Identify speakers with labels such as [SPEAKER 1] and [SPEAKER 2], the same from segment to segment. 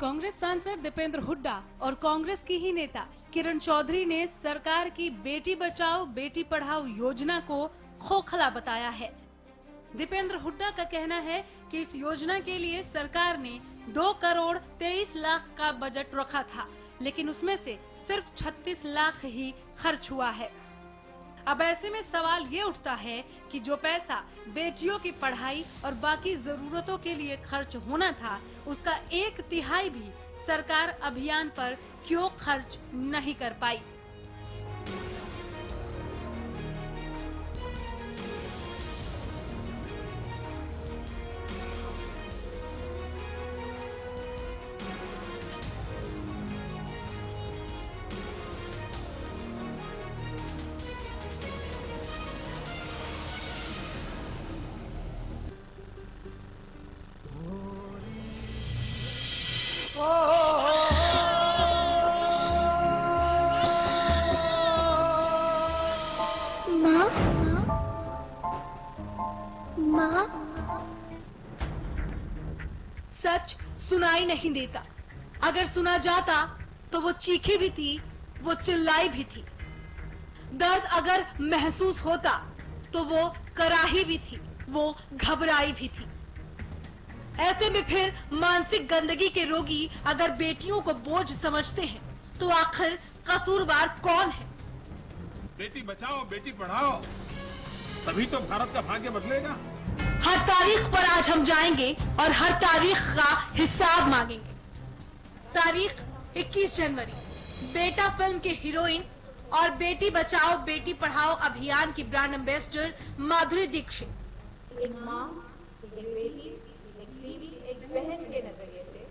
[SPEAKER 1] कांग्रेस सांसद दीपेंद्र हुड्डा और कांग्रेस की ही नेता किरण चौधरी ने सरकार की बेटी बचाओ बेटी पढ़ाओ योजना को खोखला बताया है। दीपेंद्र हुड्डा का कहना है कि इस योजना के लिए सरकार ने 2 करोड़ 23 लाख का बजट रखा था, लेकिन उसमें से सिर्फ 36 लाख ही खर्च हुआ है। अब ऐसे में सवाल ये उठता है कि जो पैसा बेटियों की पढ़ाई और बाकी जरूरतों के लिए खर्च होना था, उसका 1/3 भी सरकार अभियान पर क्यों खर्च नहीं कर पाई। सच सुनाई नहीं देता। अगर सुना जाता तो वो चीखी भी थी, वो चिल्लाई भी थी। दर्द अगर महसूस होता तो वो कराही भी थी, वो घबराई भी थी। ऐसे में फिर मानसिक गंदगी के रोगी अगर बेटियों को बोझ समझते हैं तो आखिर कसूरवार कौन है?
[SPEAKER 2] बेटी बचाओ बेटी पढ़ाओ, तभी तो भारत का भाग्य बदलेगा।
[SPEAKER 1] हर तारीख पर आज हम जाएंगे और हर तारीख का हिसाब मांगेंगे। तारीख 21 जनवरी, बेटा फिल्म के हीरोइन और बेटी बचाओ बेटी पढ़ाओ अभियान की ब्रांड एम्बेसडर माधुरी दीक्षित।
[SPEAKER 3] एक माँ, एक बेटी, एक बीवी, एक बहन के नजरिए से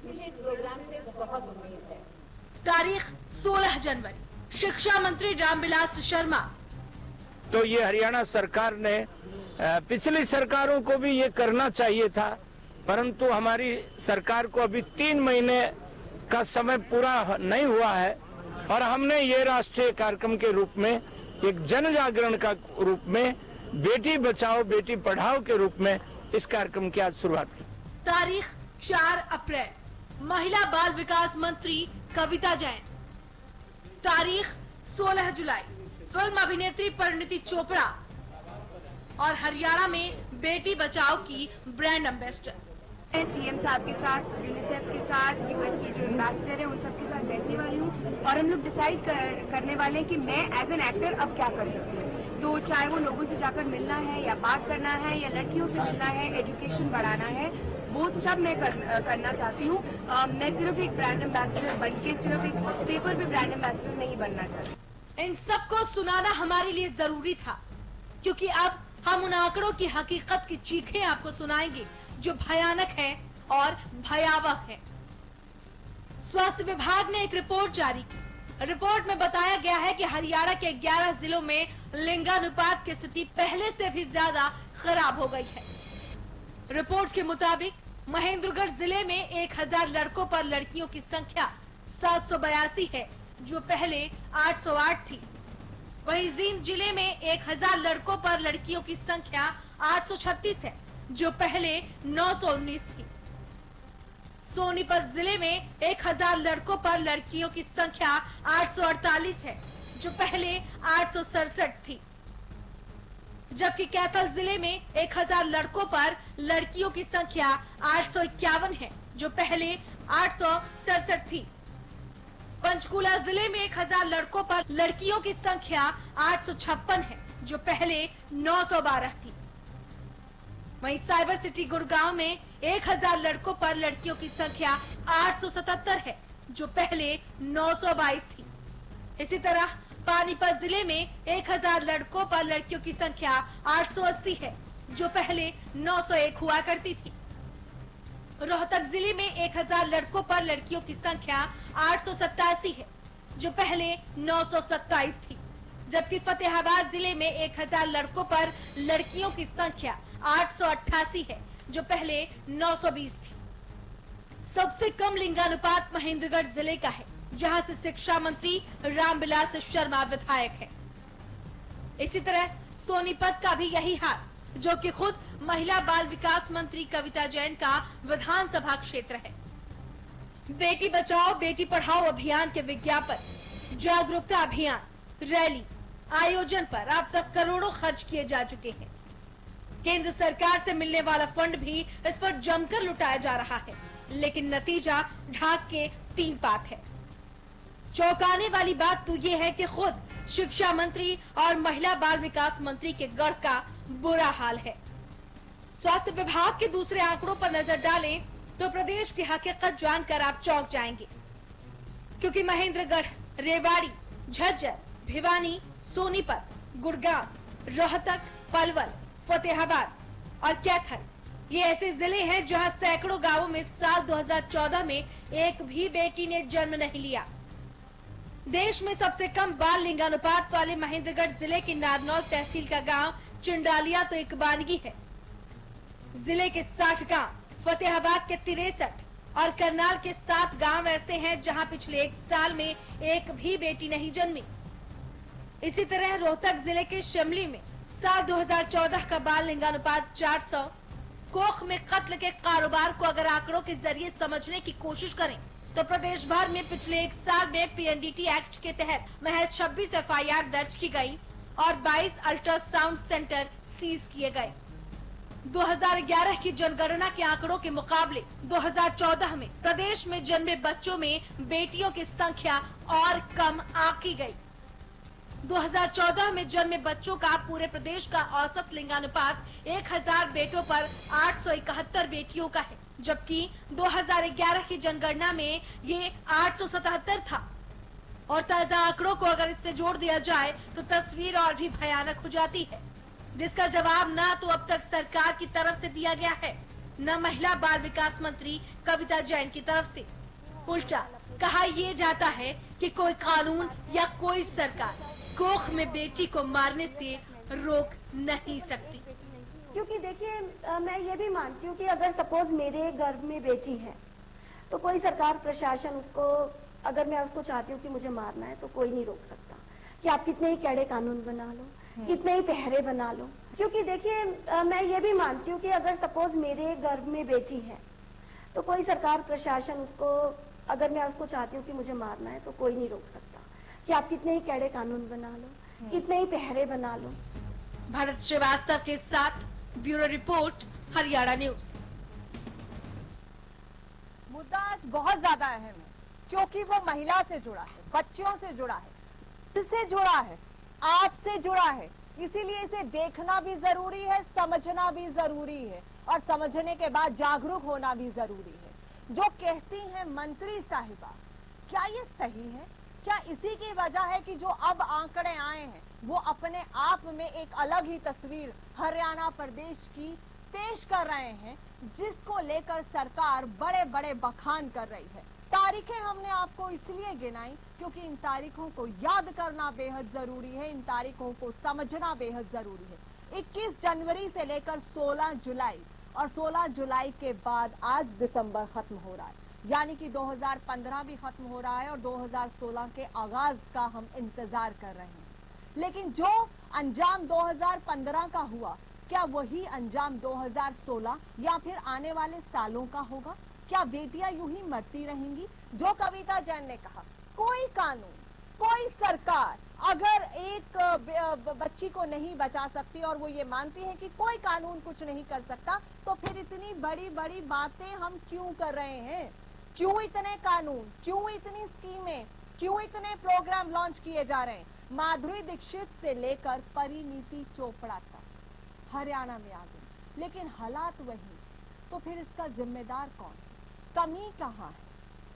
[SPEAKER 3] मुझे इस प्रोग्राम से बहुत उम्मीद है।
[SPEAKER 1] तारीख 16 जनवरी, शिक्षा मंत्री रामविलास शर्मा।
[SPEAKER 4] तो ये हरियाणा सरकार ने पिछली सरकारों को भी ये करना चाहिए था, परंतु हमारी सरकार को अभी 3 महीने का समय पूरा नहीं हुआ है और हमने ये राष्ट्रीय कार्यक्रम के रूप में, एक जन जागरण का रूप में, बेटी बचाओ बेटी पढ़ाओ के रूप में इस कार्यक्रम की आज शुरुआत की।
[SPEAKER 1] तारीख 4 अप्रैल, महिला बाल विकास मंत्री कविता जैन। तारीख 16 जुलाई, फिल्म अभिनेत्री परिणीति चोपड़ा और हरियाणा में बेटी बचाओ की ब्रांड एम्बेसडर।
[SPEAKER 5] मैं सीएम साहब के साथ, यूनिसेफ के साथ, यूएस के जो एम्बेसडर हैं उन सब के साथ बैठने वाली हूँ और हम लोग डिसाइड करने वाले हैं कि मैं एज एन एक्टर अब क्या कर सकती हूँ। तो चाहे वो लोगों से जाकर मिलना है या बात करना है या लड़कियों से मिलना है, एजुकेशन बढ़ाना है, वो सब मैं करना चाहती हूँ। मैं सिर्फ एक ब्रांड एम्बेसडर बनके सिर्फ एक पेपर पे ब्रांड एम्बेसडर नहीं बनना चाहती।
[SPEAKER 1] इन सबको सुनाना हमारे लिए जरूरी था, क्योंकि अब हम उन आंकड़ों की हकीकत की चीखें आपको सुनाएंगे जो भयानक है और भयावह है। स्वास्थ्य विभाग ने एक रिपोर्ट जारी की। रिपोर्ट में बताया गया है कि हरियाणा के 11 जिलों में लिंगानुपात की स्थिति पहले से भी ज्यादा खराब हो गई है। रिपोर्ट के मुताबिक महेंद्रगढ़ जिले में 1000 लड़कों पर लड़कियों की संख्या 782 है, जो पहले 808 थी। वहीं जींद जिले में 1000 लड़कों पर लड़कियों की संख्या 836 है, जो पहले 919 थी। सोनीपत जिले में 1000 लड़कों पर लड़कियों की संख्या 848 है, जो पहले 867 थी। जबकि कैथल जिले में 1000 लड़कों पर लड़कियों की संख्या 851 है, जो पहले 867 थी। पंचकूला जिले में 1000 लड़कों पर लड़कियों की संख्या 856 है, जो पहले 912 थी। वहीं साइबर सिटी गुड़गांव में 1000 लड़कों पर लड़कियों की संख्या 877 है, जो पहले 922 थी। इसी तरह पानीपत जिले में 1000 लड़कों पर लड़कियों की संख्या 880 है, जो पहले 901 हुआ करती थी। रोहतक जिले में 1000 लड़कों पर लड़कियों की संख्या 887 है, जो पहले 927 थी। जबकि फतेहाबाद जिले में 1000 लड़कों पर लड़कियों की संख्या 888 है, जो पहले 920 थी। सबसे कम लिंगानुपात महेंद्रगढ़ जिले का है, जहां से शिक्षा मंत्री रामविलास शर्मा विधायक है। इसी तरह सोनीपत का भी यही हाल। जो कि खुद महिला बाल विकास मंत्री कविता जैन का विधानसभा क्षेत्र है। बेटी बचाओ बेटी पढ़ाओ अभियान के विज्ञापन, जागरूकता अभियान, रैली आयोजन पर अब तक करोड़ों खर्च किए जा चुके हैं। केंद्र सरकार से मिलने वाला फंड भी इस पर जमकर लुटाया जा रहा है, लेकिन नतीजा ढाक के 3 पात है। चौंकाने वाली बात तो ये है कि खुद शिक्षा मंत्री और महिला बाल विकास मंत्री के गढ़ का बुरा हाल है। स्वास्थ्य विभाग के दूसरे आंकड़ों पर नजर डालें तो प्रदेश की हकीकत जानकर आप चौंक जाएंगे, क्योंकि महेंद्रगढ़, रेवाड़ी, झज्जर, भिवानी, सोनीपत, गुड़गांव, रोहतक, पलवल, फतेहाबाद और कैथल ये ऐसे जिले हैं जहां सैकड़ों गांवों में साल 2014 में एक भी बेटी ने जन्म नहीं लिया। देश में सबसे कम बाल लिंगानुपात वाले महेंद्रगढ़ जिले के नारनौल तहसील का गांव चिंडालिया तो एक बानगी है। जिले के 60 गांव, फतेहाबाद के 63 और करनाल के 7 गांव ऐसे हैं जहां पिछले 1 साल में एक भी बेटी नहीं जन्मी। इसी तरह रोहतक जिले के शिमली में साल 2014 का बाल लिंगानुपात 400। कोख में कत्ल के कारोबार को अगर आंकड़ों के जरिए समझने की कोशिश करें तो प्रदेश भर में पिछले 1 साल में पीएनडीटी एक्ट के तहत महज 26 एफआईआर दर्ज की गई और 22 अल्ट्रासाउंड सेंटर सीज किए गए। 2011 की जनगणना के आंकड़ों के मुकाबले 2014 में प्रदेश में जन्मे बच्चों में बेटियों की संख्या और कम आंकी गई। 2014 में जन्मे बच्चों का पूरे प्रदेश का औसत लिंगानुपात 1000 बेटों पर 871 बेटियों का है, जबकि 2011 की जनगणना में ये 877 था। और ताजा आंकड़ों को अगर इससे जोड़ दिया जाए तो तस्वीर और भी भयानक हो जाती है, जिसका जवाब न तो अब तक सरकार की तरफ से दिया गया है, न महिला बाल विकास मंत्री कविता जैन की तरफ से। उल्टा कहा ये जाता है कि कोई कानून या कोई सरकार कोख में बेटी को मारने से रोक नहीं सकती।
[SPEAKER 6] क्योंकि देखिए मैं ये भी मानती हूँ कि अगर सपोज मेरे गर्भ में बेटी है तो कोई सरकार प्रशासन उसको, अगर मैं उसको चाहती हूँ कि मुझे मारना है तो कोई नहीं रोक सकता, कि आप कितने ही कड़े कानून बना लो, कितने ही पहरे बना लो। क्योंकि देखिए मैं ये भी मानती हूँ कि अगर सपोज मेरे गर्भ में बेटी है तो कोई सरकार प्रशासन उसको, अगर मैं उसको चाहती हूँ कि मुझे मारना है तो कोई नहीं रोक सकता, कि आप कितने ही कड़े कानून बना लो, कितने ही पहरे बना लो।
[SPEAKER 1] भरत श्रीवास्तव के साथ ब्यूरो रिपोर्ट, हरियाणा न्यूज।
[SPEAKER 7] मुद्दा आज बहुत ज्यादा अहम है क्योंकि वो महिला से जुड़ा है, बच्चियों से जुड़ा है, इससे जुड़ा है, आपसे जुड़ा है। इसीलिए इसे देखना भी जरूरी है, समझना भी जरूरी है और समझने के बाद जागरूक होना भी जरूरी है। जो कहती हैं मंत्री साहिबा, क्या ये सही है? क्या इसी की वजह है कि जो अब आंकड़े आए हैं वो अपने आप में एक अलग ही तस्वीर हरियाणा प्रदेश की पेश कर रहे हैं, जिसको लेकर सरकार बड़े बड़े बखान कर रही है। तारीखें हमने आपको इसलिए गिनाई क्योंकि इन तारीखों को याद करना बेहद जरूरी है, इन तारीखों को समझना बेहद जरूरी है। 21 जनवरी से लेकर 16 जुलाई और 16 जुलाई के बाद आज दिसंबर खत्म हो रहा है, यानी कि 2015 भी खत्म हो रहा है और 2016 के आगाज का हम इंतजार कर रहे हैं। लेकिन जो अंजाम 2015 का हुआ, क्या वही अंजाम 2016 या फिर आने वाले सालों का होगा? क्या बेटियां यूं ही मरती रहेंगी? जो कविता जैन ने कहा, कोई कानून, कोई सरकार अगर एक बच्ची को नहीं बचा सकती और वो ये मानती है कि कोई कानून कुछ नहीं कर सकता, तो फिर इतनी बड़ी बड़ी बातें हम क्यों कर रहे हैं? क्यों इतने कानून, क्यों इतनी स्कीमें, क्यों इतने प्रोग्राम लॉन्च किए जा रहे हैं? माधुरी दीक्षित से लेकर परिणीति चोपड़ा तक हरियाणा में आ गई, लेकिन हालात वही, तो फिर इसका जिम्मेदार कौन? कमी कहाँ है?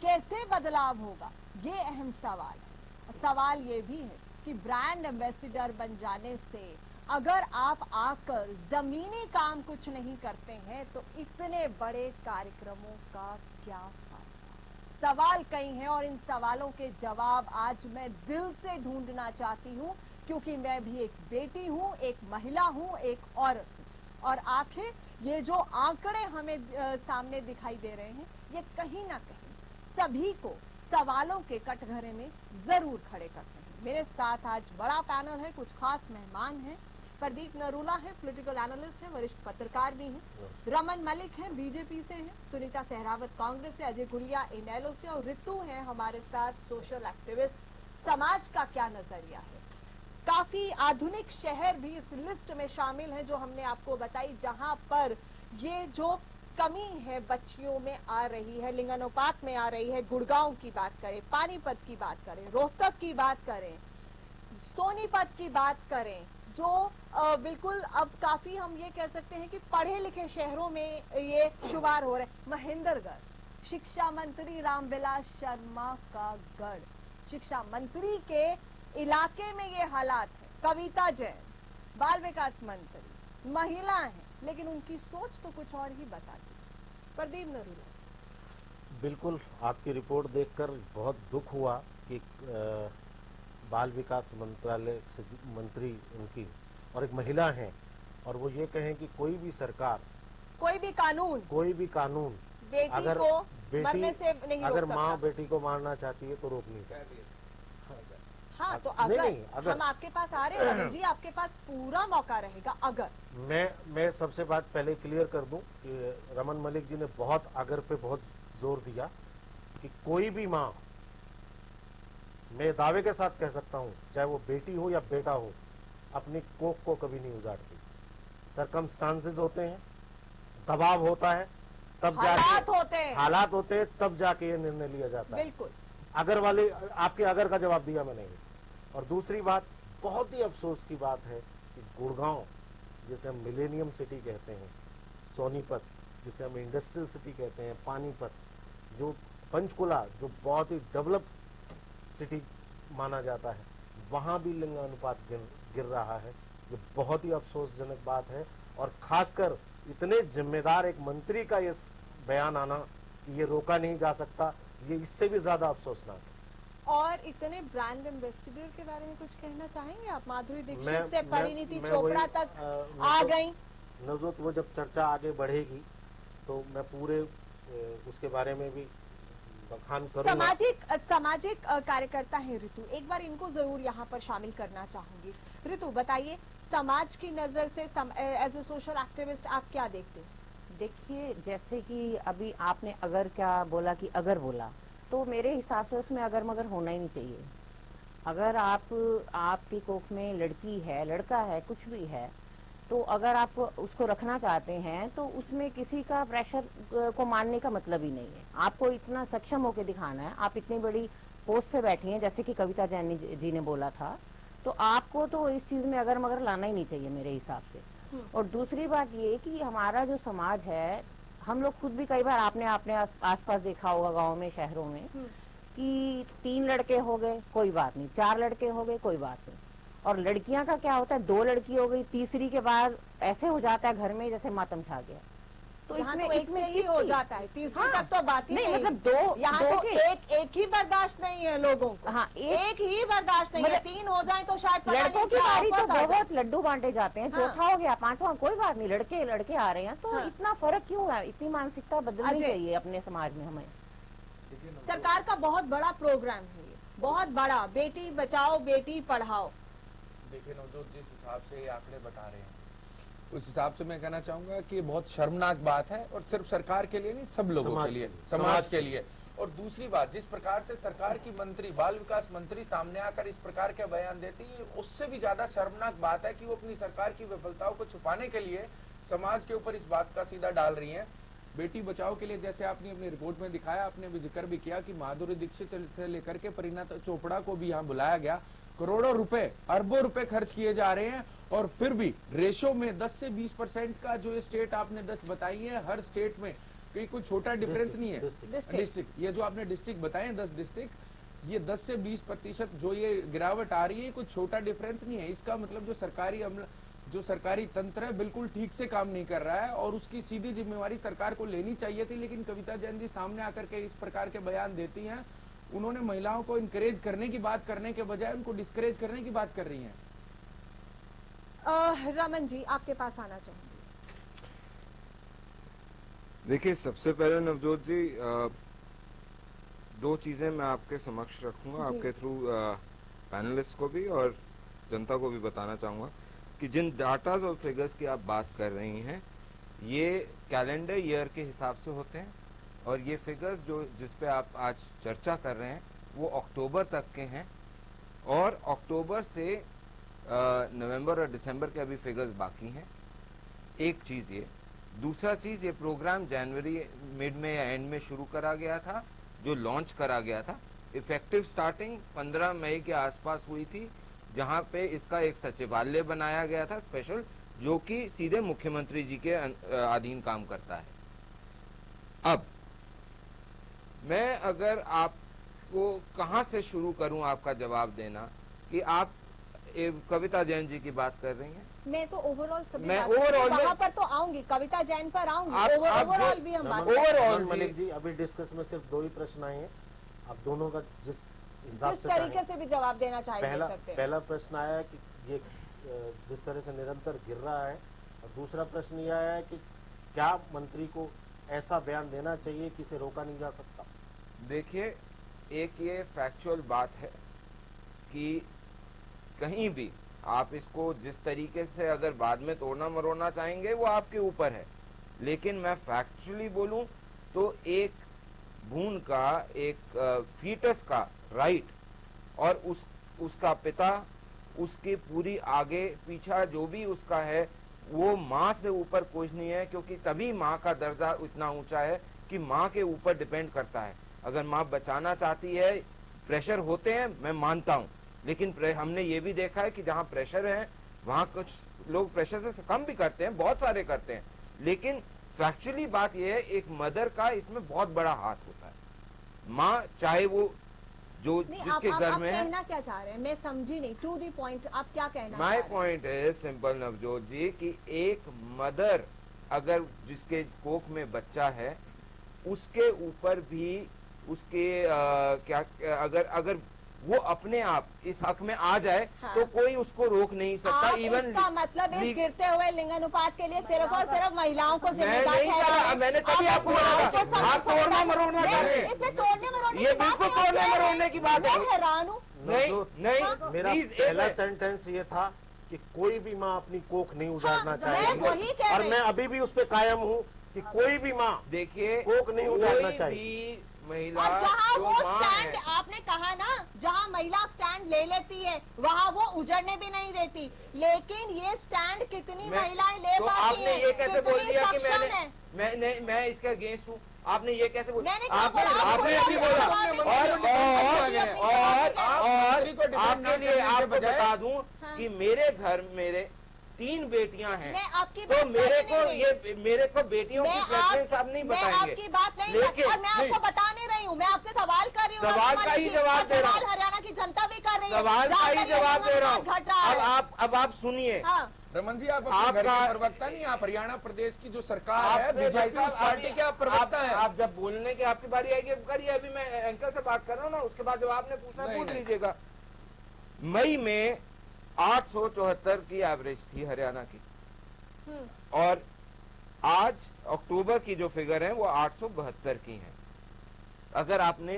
[SPEAKER 7] कैसे बदलाव होगा? ये अहम सवाल है। सवाल ये भी है कि ब्रांड एम्बेसडर बन जाने से अगर आप आकर जमीनी काम कुछ नहीं करते हैं तो इतने बड़े कार्यक्रमों का क्या फायदा? सवाल कई हैं और इन सवालों के जवाब आज मैं दिल से ढूंढना चाहती हूँ, क्योंकि मैं भी एक बेटी हूँ, एक महिला हूँ, एक औरत हूँ। और आखिर ये जो आंकड़े हमें सामने दिखाई दे रहे हैं, ये कहीं ना कहीं सभी को सवालों के कटघरे में जरूर खड़े करते हैं। मेरे साथ आज बड़ा पैनल है, कुछ खास मेहमान हैं। प्रदीप नरूला है, पॉलिटिकल एनालिस्ट है, वरिष्ठ पत्रकार भी हैं। रमन मलिक हैं, बीजेपी से हैं। सुनीता सहरावत कांग्रेस से, अजय गुड़िया इनेलो से और ऋतु हैं हमारे साथ, सोशल एक्टिविस्ट। समाज का क्या नजरिया है? काफी आधुनिक शहर भी इस लिस्ट में शामिल हैं जो हमने आपको बताई, जहां पर ये जो कमी है बच्चियों में आ रही है, लिंगानुपात में आ रही है। गुड़गांव की बात करें, पानीपत की बात करें, रोहतक की बात करें, सोनीपत की बात करें, जो बिल्कुल अब काफी हम ये कह सकते हैं कि पढ़े लिखे शहरों में ये शुमार हो रहे हैं। महेंद्रगढ़ शिक्षा मंत्री रामविलास शर्मा का गढ़, शिक्षा मंत्री के इलाके में ये हालात है। कविता जैन बाल विकास मंत्री, महिला हैं, लेकिन उनकी सोच तो कुछ और ही बताती है। प्रदीप नरूला।
[SPEAKER 8] बिल्कुल, आपकी रिपोर्ट देखकर बहुत दुख हुआ कि बाल विकास मंत्रालय से मंत्री उनकी और एक महिला हैं, और वो ये कहें कि कोई भी सरकार,
[SPEAKER 7] कोई भी कानून बेटी
[SPEAKER 8] अगर
[SPEAKER 7] को
[SPEAKER 8] बेटी
[SPEAKER 7] मरने से नहीं रोक
[SPEAKER 8] अगर
[SPEAKER 7] सकता।
[SPEAKER 8] माँ बेटी को मारना चाहती है तो रोक नहीं सकती।
[SPEAKER 7] हाँ, तो
[SPEAKER 8] नहीं,
[SPEAKER 7] अगर हम आपके पास आ रहे हैं जी, आपके पास पूरा मौका रहेगा। अगर
[SPEAKER 8] मैं सबसे बात पहले क्लियर कर दूं कि रमन मलिक जी ने बहुत अगर पे बहुत जोर दिया कि कोई भी माँ, मैं दावे के साथ कह सकता हूं, चाहे वो बेटी हो या बेटा हो, अपनी कोख को कभी नहीं उजाड़ती। सरकमस्टांसेस होते हैं, दबाव होता है, तब हालात होते हैं, तब जाके ये निर्णय लिया जाता है।
[SPEAKER 7] बिल्कुल।
[SPEAKER 8] अगर वाले आपके अगर का जवाब दिया मैंने। और दूसरी बात, बहुत ही अफसोस की बात है कि गुड़गांव जिसे हम मिलेनियम सिटी कहते हैं, सोनीपत जिसे हम इंडस्ट्रियल सिटी कहते हैं, पानीपत, जो पंचकुला जो बहुत ही डेवलप सिटी माना जाता है, वहां भी लिंगानुपात गिर रहा है। ये बहुत ही अफसोसजनक बात है, और खासकर इतने जिम्मेदार एक मंत्री का ये बयान आना कि ये रोका नहीं जा सकता, ये इससे भी ज्यादा अफसोसनाक है।
[SPEAKER 7] और इतने ब्रांड एम्बेसडर के बारे में कुछ कहना चाहेंगे आप? माधुरी दीक्षित से परिणीति चोपड़ा तक आ गई।
[SPEAKER 8] नवजोत, वो जब चर्चा आगे बढ़ेगी तो मैं पूरे उसके बारे में भी बखान करूंगा।
[SPEAKER 7] सामाजिक कार्यकर्ता है ऋतु, एक बार इनको जरूर यहाँ पर शामिल करना चाहूंगी। ऋतु, बताइए, समाज की नजर से एज ए सोशल एक्टिविस्ट आप क्या देखते हैं?
[SPEAKER 9] देखिए, जैसे कि अभी आपने अगर क्या बोला कि अगर बोला, तो मेरे हिसाब से उसमें अगर मगर होना ही नहीं चाहिए। अगर आपकी कोख में लड़की है, लड़का है, कुछ भी है, तो अगर आप उसको रखना चाहते हैं तो उसमें किसी का प्रेशर को मानने का मतलब ही नहीं है। आपको इतना सक्षम होकर दिखाना है। आप इतनी बड़ी पोस्ट पे बैठी हैं, जैसे कि कविता जैन जी ने बोला था, तो आपको तो इस चीज में अगर मगर लाना ही नहीं चाहिए मेरे हिसाब से। और दूसरी बात ये कि हमारा जो समाज है, हम लोग खुद भी कई बार आपने आसपास देखा होगा, गांव में, शहरों में, कि 3 लड़के हो गए कोई बात नहीं, 4 लड़के हो गए कोई बात नहीं, और लड़कियां का क्या होता है, 2 लड़की हो गई, तीसरी के बाद ऐसे हो जाता है घर में जैसे मातम छा गया।
[SPEAKER 7] तो इसमें एक से ही हो जाता है, तीसरी तक तो बात ही नहीं।
[SPEAKER 9] मतलब दो
[SPEAKER 7] यहाँ तो एक ही बर्दाश्त नहीं है लोगों को।
[SPEAKER 9] हाँ,
[SPEAKER 7] एक ही बर्दाश्त नहीं है। 3 हो जाए तो शायद
[SPEAKER 9] लड़कों की बारी तो बहुत लड्डू बांटे जाते हैं।
[SPEAKER 7] हाँ।
[SPEAKER 9] चौथा हो गया, 5वां कोई बात नहीं, लड़के आ रहे हैं, तो
[SPEAKER 7] हाँ।
[SPEAKER 9] इतना फर्क क्यों है? इतनी मानसिकता बदलनी चाहिए अपने समाज में हमें।
[SPEAKER 7] सरकार का बहुत बड़ा प्रोग्राम है ये, बहुत बड़ा, बेटी बचाओ बेटी पढ़ाओ।
[SPEAKER 10] देखिए नवजोत, जिस हिसाब से ये आंकड़े बता रहे हैं, उस हिसाब से मैं कहना चाहूंगा कि बहुत शर्मनाक बात है, और सिर्फ सरकार के लिए नहीं, सब लोगों के लिए, समाज के लिए। और दूसरी बात, जिस प्रकार से सरकार की मंत्री, बाल विकास मंत्री सामने आकर इस प्रकार के बयान देती है, उससे भी ज्यादा शर्मनाक बात है कि वो अपनी सरकार की विफलताओं को छुपाने के लिए समाज के ऊपर इस बात का सीधा डाल रही है। बेटी बचाओ के लिए, जैसे आपने अपनी रिपोर्ट में दिखाया, आपने भी जिक्र भी किया कि माधुरी दीक्षित से लेकर के परिणीति चोपड़ा को भी यहाँ बुलाया गया। करोड़ों रुपए, अरबों रुपए खर्च किए जा रहे हैं, और फिर भी रेशो में 10 से 20% का जो स्टेट आपने 10 बताई है, हर स्टेट में कोई छोटा डिफरेंस नहीं है। डिस्ट्रिक्ट, ये जो आपने डिस्ट्रिक्ट बताए 10 डिस्ट्रिक्ट, ये 10 से 20% जो ये गिरावट आ रही है, कोई छोटा डिफरेंस नहीं है। इसका मतलब जो सरकारी तंत्र है बिल्कुल ठीक से काम नहीं कर रहा है, और उसकी सीधी जिम्मेवारी सरकार को लेनी चाहिए थी। लेकिन कविता जैन जी सामने आकर के इस प्रकार के बयान देती हैं। उन्होंने महिलाओं को इनकरेज करने की बात करने के बजाय उनको डिस्करेज करने की बात कर रही हैं।
[SPEAKER 7] रमन जी, आपके पास आना चाहूंगी।
[SPEAKER 11] देखिए, सबसे पहले नवजोत जी, 2 चीजें मैं आपके समक्ष रखूंगा, आपके थ्रू पैनलिस्ट को भी और जनता को भी बताना चाहूंगा कि जिन डाटाज और फिगर्स की आप बात कर रही हैं ये कैलेंडर ईयर के हिसाब से होते हैं और ये फिगर्स जो जिस पे आप आज चर्चा कर रहे हैं वो अक्टूबर तक के हैं और अक्टूबर से नवंबर और दिसंबर के अभी फिगर्स बाकी हैं। एक चीज़ ये, दूसरा चीज़ ये प्रोग्राम जनवरी मिड में या एंड में शुरू करा गया था, जो लॉन्च करा गया था। इफेक्टिव स्टार्टिंग 15 मई के आसपास हुई थी, जहां पे इसका एक सचिवालय बनाया गया था स्पेशल, जो कि सीधे मुख्यमंत्री जी के अधीन काम करता है। अब मैं अगर आपको कहां से शुरू करूं आपका जवाब देना, कि आप कविता जैन जी की बात कर रही हैं।
[SPEAKER 7] मैं तो ओवरऑल सभी
[SPEAKER 11] मैं ओवरऑल
[SPEAKER 7] वहां पर तो आऊंगी, कविता जैन पर आऊंगी, ओवरऑल भी हम बात
[SPEAKER 11] ओवरऑल
[SPEAKER 8] मलिक जी अभी डिस्कस में सिर्फ 2 ही प्रश्न आए हैं, आप दोनों का जिस हिसाब से
[SPEAKER 7] तरीके से भी जवाब देना चाहिए सकते हैं।
[SPEAKER 8] पहला प्रश्न आया है कि ये जिस तरह से निरंतर गिर रहा है, और दूसरा प्रश्न ये आया है कि क्या मंत्री को ऐसा बयान देना चाहिए कि इसे रोका नहीं जा सकता।
[SPEAKER 11] देखिए, एक ये फैक्चुअल बात है कि कहीं भी आप इसको जिस तरीके से अगर बाद में तोड़ना मरोड़ना चाहेंगे वो आपके ऊपर है, लेकिन मैं फैक्चुअली बोलूं तो एक भ्रूण का, एक फीटस का राइट और उसका पिता, उसकी पूरी आगे पीछा जो भी उसका है, वो माँ से ऊपर कुछ नहीं है, क्योंकि तभी माँ का दर्जा इतना ऊंचा है कि माँ के ऊपर डिपेंड करता है। अगर माँ बचाना चाहती है, प्रेशर होते हैं, मैं मानता हूँ, लेकिन हमने ये भी देखा है कि जहाँ प्रेशर है वहाँ कुछ लोग प्रेशर से कम भी करते हैं, बहुत सारे करते हैं, लेकिन फैक्चुअली बात यह है एक मदर का इसमें बहुत बड़ा हाथ होता है। माँ चाहे वो जो जिसके घर में है।
[SPEAKER 7] कहना क्या चाह रहे हैं, मैं समझी नहीं, टू द पॉइंट आप क्या कहना
[SPEAKER 11] माय पॉइंट है सिंपल नवजोत जी, कि एक मदर अगर जिसके कोख में बच्चा है उसके ऊपर भी उसके अगर वो अपने आप इस हक में आ जाए, हाँ। तो कोई उसको रोक नहीं सकता। इवन
[SPEAKER 7] इसका मतलब इस गिरते हुए लिंगानुपात के लिए सिर्फ और सिर्फ महिलाओं को जिम्मेदार है।
[SPEAKER 11] मैंने तभी आपको बोला आप तोड़ना मरोड़ना चाहते हैं,
[SPEAKER 7] इसमें तोड़ने मरोड़ने
[SPEAKER 11] ये बिल्कुल तोड़ने मरोड़ने की बात है।
[SPEAKER 7] हैरान हूँ।
[SPEAKER 8] नहीं, मेरा पहला सेंटेंस ये था कि कोई भी माँ अपनी कोख नहीं उजाड़ना चाहेगी, और मैं अभी भी उस पर कायम हूँ कि कोई भी माँ
[SPEAKER 11] देखिए
[SPEAKER 8] कोख नहीं उजाड़ना चाहिए।
[SPEAKER 11] महिला
[SPEAKER 7] और जहाँ वो स्टैंड आपने कहा ना, जहाँ महिला स्टैंड ले लेती है वहाँ वो उजड़ने भी नहीं देती, लेकिन ये स्टैंड कितनी महिलाएं ले
[SPEAKER 11] तो
[SPEAKER 7] पाती
[SPEAKER 11] आपने ये कैसे बोल दिया कि मैं इसके अगेंस्ट हूँ? आपने ये कैसे बोला? आपने ऐसी बोला। और आपके लिए आपको बता दूं कि मेरे घर मेरे 3 बेटियां हैं, तो मेरे को बेटियों की प्रेफरेंस आप नहीं बताएंगे।
[SPEAKER 7] आपकी बात नहीं, लेकिन मैं आपको बता नहीं रही हूँ, मैं आपसे सवाल कर रही हूँ।
[SPEAKER 11] सवाल का ही जवाब दे रहा हूँ,
[SPEAKER 7] हरियाणा की जनता भी कर रही है,
[SPEAKER 11] सवाल का ही जवाब दे रहा हूँ। अब आप सुनिए।
[SPEAKER 10] रमन जी, आप अपने घर के प्रवक्ता नहीं, आप हरियाणा प्रदेश की जो सरकार है बीजेपी पार्टी के आप प्रवक्ता हैं। आप
[SPEAKER 11] जब बोलने की आपकी बारी आएगी करिए, अभी मैं एंकर से बात कर रहा हूँ ना, उसके बाद जब आपने पूछना पूछ लीजिएगा। मई में 874 की एवरेज थी हरियाणा की, और आज अक्टूबर की जो फिगर है वो 872 की है। अगर आपने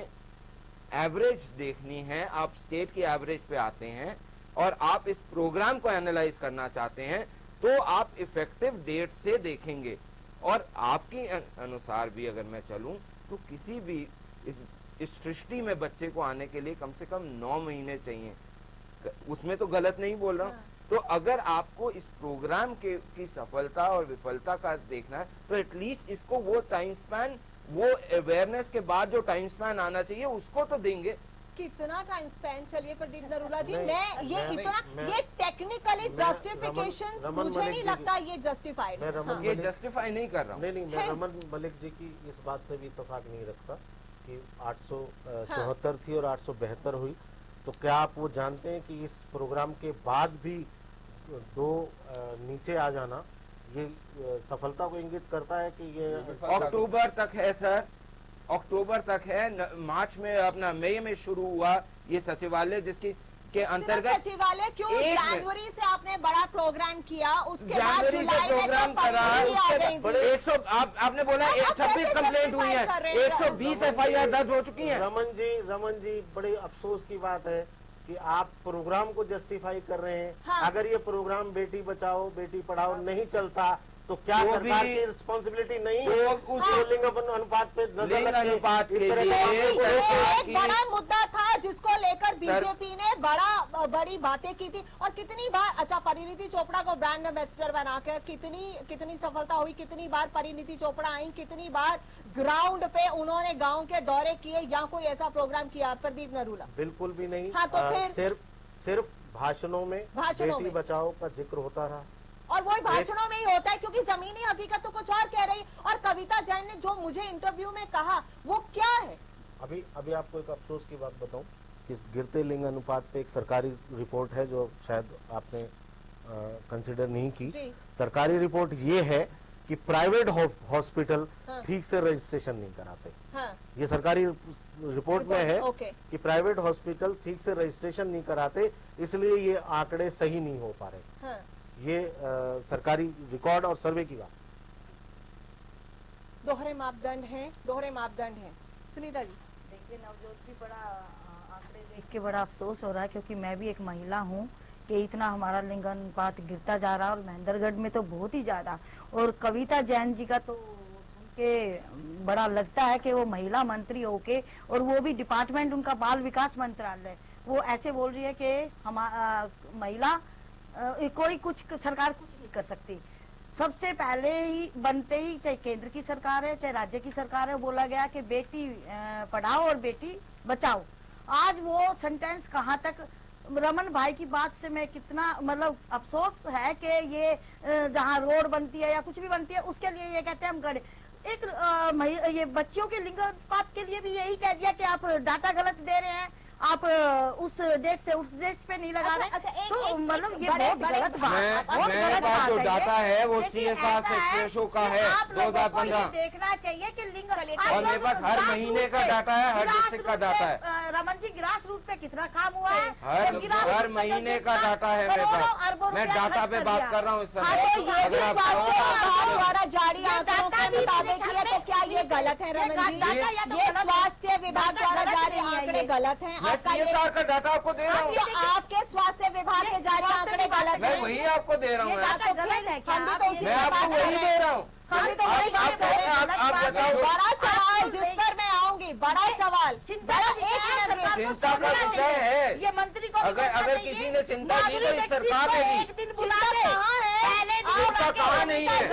[SPEAKER 11] एवरेज देखनी है, आप स्टेट की एवरेज पे आते हैं और आप इस प्रोग्राम को एनालाइज करना चाहते हैं, तो आप इफेक्टिव डेट से देखेंगे। और आपके अनुसार भी अगर मैं चलूं तो किसी भी इस सृष्टि में बच्चे को आने के लिए कम से कम 9 महीने चाहिए, उसमें तो गलत नहीं बोल रहा हूँ। तो अगर आपको इस प्रोग्राम की सफलता और विफलता का देखना है, तो एटलीस्ट इसको वो टाइम स्पैन, वो अवेयरनेस के बाद जो टाइम स्पैन आना चाहिए उसको तो देंगे।
[SPEAKER 7] कितना टाइम स्पेंड? चलिए प्रदीप नरूला जी, ये टेक्निकली जस्टिफिकेशंस मुझे नहीं लगता ये जस्टिफाइड है।
[SPEAKER 11] ये जस्टिफाई नहीं कर रहा हूँ।
[SPEAKER 8] नहीं, मैं रमन मलिक जी की इस बात से भी इत्तेफाक नहीं रखता कि 874 थी और 872 हुई। तो क्या आप वो जानते हैं कि इस प्रोग्राम के बाद भी 2 नीचे आ जाना ये सफलता को इंगित करता है कि ये
[SPEAKER 11] अक्टूबर तक है सर, अक्टूबर तक है। मार्च में अपना मई में शुरू हुआ ये सचिवालय, जिसकी के अंतर्गत
[SPEAKER 7] सचिवालय क्यों जनवरी से आपने बड़ा प्रोग्राम किया, उसके बाद जुलाई में
[SPEAKER 11] प्रोग्राम करा, आपने बोला 26 कंप्लेंट हुई है, 120 FIR दर्ज हो चुकी है।
[SPEAKER 8] रमन जी बड़े अफसोस की बात है कि आप प्रोग्राम को जस्टिफाई कर रहे हैं।
[SPEAKER 7] हाँ।
[SPEAKER 8] अगर ये प्रोग्राम बेटी बचाओ बेटी पढ़ाओ नहीं चलता तो क्या
[SPEAKER 11] वो
[SPEAKER 8] सरकार
[SPEAKER 11] भी-
[SPEAKER 8] की रिस्पॉन्सिबिलिटी नहीं
[SPEAKER 11] वो
[SPEAKER 8] है
[SPEAKER 11] कुछ-
[SPEAKER 8] जो लिंग अनुपात पे नजर
[SPEAKER 11] लिंग
[SPEAKER 8] रखे?
[SPEAKER 11] अनुपात
[SPEAKER 8] इस
[SPEAKER 11] के
[SPEAKER 8] तरह
[SPEAKER 11] लिए
[SPEAKER 8] के
[SPEAKER 7] ये
[SPEAKER 11] सरकार
[SPEAKER 7] एक
[SPEAKER 11] की-
[SPEAKER 7] बड़ा मुद्दा था जिसको लेकर बीजेपी ने बड़ी बातें की थी। और कितनी बार, अच्छा, परिणीति चोपड़ा को ब्रांड एम्बेसडर बनाकर कितनी सफलता हुई, कितनी बार परिणीति चोपड़ा आई, कितनी बार ग्राउंड पे उन्होंने गांव के दौरे किए या कोई ऐसा प्रोग्राम किया? प्रदीप नरूला।
[SPEAKER 8] बिल्कुल भी नहीं।
[SPEAKER 7] हाँ, तो फिर?
[SPEAKER 8] सिर्फ भाषणों में
[SPEAKER 7] भाषणों
[SPEAKER 8] बेटी
[SPEAKER 7] में।
[SPEAKER 8] बचाओ का जिक्र होता रहा।
[SPEAKER 7] और वही भाषणों में ही होता है, क्योंकि जमीनी हकीकत तो कुछ और कह रही। और कविता जैन ने जो मुझे इंटरव्यू में कहा वो क्या है?
[SPEAKER 8] अभी आपको एक अफसोस की बात बताऊं कि गिरते लिंग अनुपात पे एक सरकारी रिपोर्ट है जो शायद आपने कंसिडर नहीं की।
[SPEAKER 7] जी।
[SPEAKER 8] सरकारी रिपोर्ट ये है कि प्राइवेट हॉस्पिटल
[SPEAKER 7] हाँ।
[SPEAKER 8] ठीक से रजिस्ट्रेशन नहीं कराते।
[SPEAKER 7] हाँ।
[SPEAKER 8] ये सरकारी रिपोर्ट में है
[SPEAKER 7] ओके।
[SPEAKER 8] कि प्राइवेट हॉस्पिटल ठीक से रजिस्ट्रेशन नहीं कराते, इसलिए ये आंकड़े सही नहीं हो पा रहे।
[SPEAKER 7] हाँ।
[SPEAKER 8] ये सरकारी रिकॉर्ड और सर्वे की बात।
[SPEAKER 7] दोहरे मापदंड हैं, दोहरे मापदंड हैं। सुनीता जी।
[SPEAKER 12] देखिए नवजोत भी बड़ा आंकड़े देख के बड़ा अफसोस हो रहा है, क्योंकि मैं भी एक महिला हूँ कि इतना हमारा लिंग अनुपात गिरता जा रहा है और महेंद्रगढ़ में तो बहुत ही ज्यादा। और कविता जैन जी का तो सुन के बड़ा लगता है कि वो महिला मंत्री होके, और वो भी डिपार्टमेंट उनका बाल विकास मंत्रालय, वो ऐसे बोल रही है कि महिला कोई कुछ सरकार कुछ नहीं कर सकती। सबसे पहले ही बनते ही, चाहे केंद्र की सरकार है चाहे राज्य की सरकार है, बोला गया कि बेटी पढ़ाओ और बेटी बचाओ। आज वो सेंटेंस कहाँ तक? रमन भाई की बात से मैं कितना मतलब अफसोस है कि ये जहाँ रोड बनती है या कुछ भी बनती है उसके लिए ये कहते हैं हम गड़े। एक ये बच्चियों के लिंग अनुपात के लिए भी यही कह दिया कि आप डाटा गलत दे रहे हैं, आप उस डेट से उस डेट पे नहीं लगा रहे।
[SPEAKER 7] अच्छा,
[SPEAKER 12] तो मतलब ये
[SPEAKER 7] बड़े-
[SPEAKER 12] बहुत
[SPEAKER 7] बड़े-
[SPEAKER 12] गलत बात है, बहुत
[SPEAKER 11] मेरे
[SPEAKER 12] गलत
[SPEAKER 11] पास
[SPEAKER 12] बात
[SPEAKER 11] जो
[SPEAKER 12] है
[SPEAKER 11] डाटा है वो
[SPEAKER 12] देखिए,
[SPEAKER 11] CSR
[SPEAKER 12] ऐसा है
[SPEAKER 11] सेक्शन का
[SPEAKER 12] कि
[SPEAKER 11] है
[SPEAKER 12] आप लोगों को ये
[SPEAKER 11] 2015।
[SPEAKER 12] देखना चाहिए कि लिंग
[SPEAKER 11] और मेरे पास हर महीने का डाटा है, हर डिस्ट्रिक्ट का डाटा है।
[SPEAKER 12] रमन जी ग्रास रूट पे कितना काम हुआ है?
[SPEAKER 11] हर महीने का डाटा है मेरे पास। मैं डाटा पे बात कर रहा हूँ इस समय।
[SPEAKER 7] ये स्वास्थ्य विभाग द्वारा जारी आंकड़ों के मुताबिक ही है, तो क्या ये गलत है रमन जी? ये स्वास्थ्य विभाग द्वारा जारी आंकड़े गलत हैं?
[SPEAKER 11] मैं
[SPEAKER 7] आपका ये
[SPEAKER 11] CSR का डाटा आपको दे रहा हूँ।
[SPEAKER 7] आपके स्वास्थ्य विभाग के जारी आंकड़े गलत
[SPEAKER 11] मैं
[SPEAKER 7] हैं?
[SPEAKER 11] वही आपको दे रहा हूँ।
[SPEAKER 7] तो फिर हम भी तो उसी
[SPEAKER 11] मैं
[SPEAKER 7] की
[SPEAKER 11] आपको
[SPEAKER 7] बात कर
[SPEAKER 11] वही
[SPEAKER 7] रहे
[SPEAKER 11] दे
[SPEAKER 7] हैं।
[SPEAKER 11] रहा हूँ।
[SPEAKER 7] हम भी तो वही बात कर रहे हैं।
[SPEAKER 11] आप बताओ।
[SPEAKER 7] बड़ा सवाल जिस पर मैं आऊंगी, बड़ा सवाल। बड़ा एक मिनट
[SPEAKER 11] चिंता का विषय है।
[SPEAKER 12] ये मंत्री को
[SPEAKER 11] अगर किसी ने चिंता की तो इस सरकार ने
[SPEAKER 12] एक
[SPEAKER 11] की।
[SPEAKER 12] दिन बुला
[SPEAKER 7] चिंता
[SPEAKER 12] दे।
[SPEAKER 7] कहाँ है?
[SPEAKER 11] चिंता कहाँ नहीं है?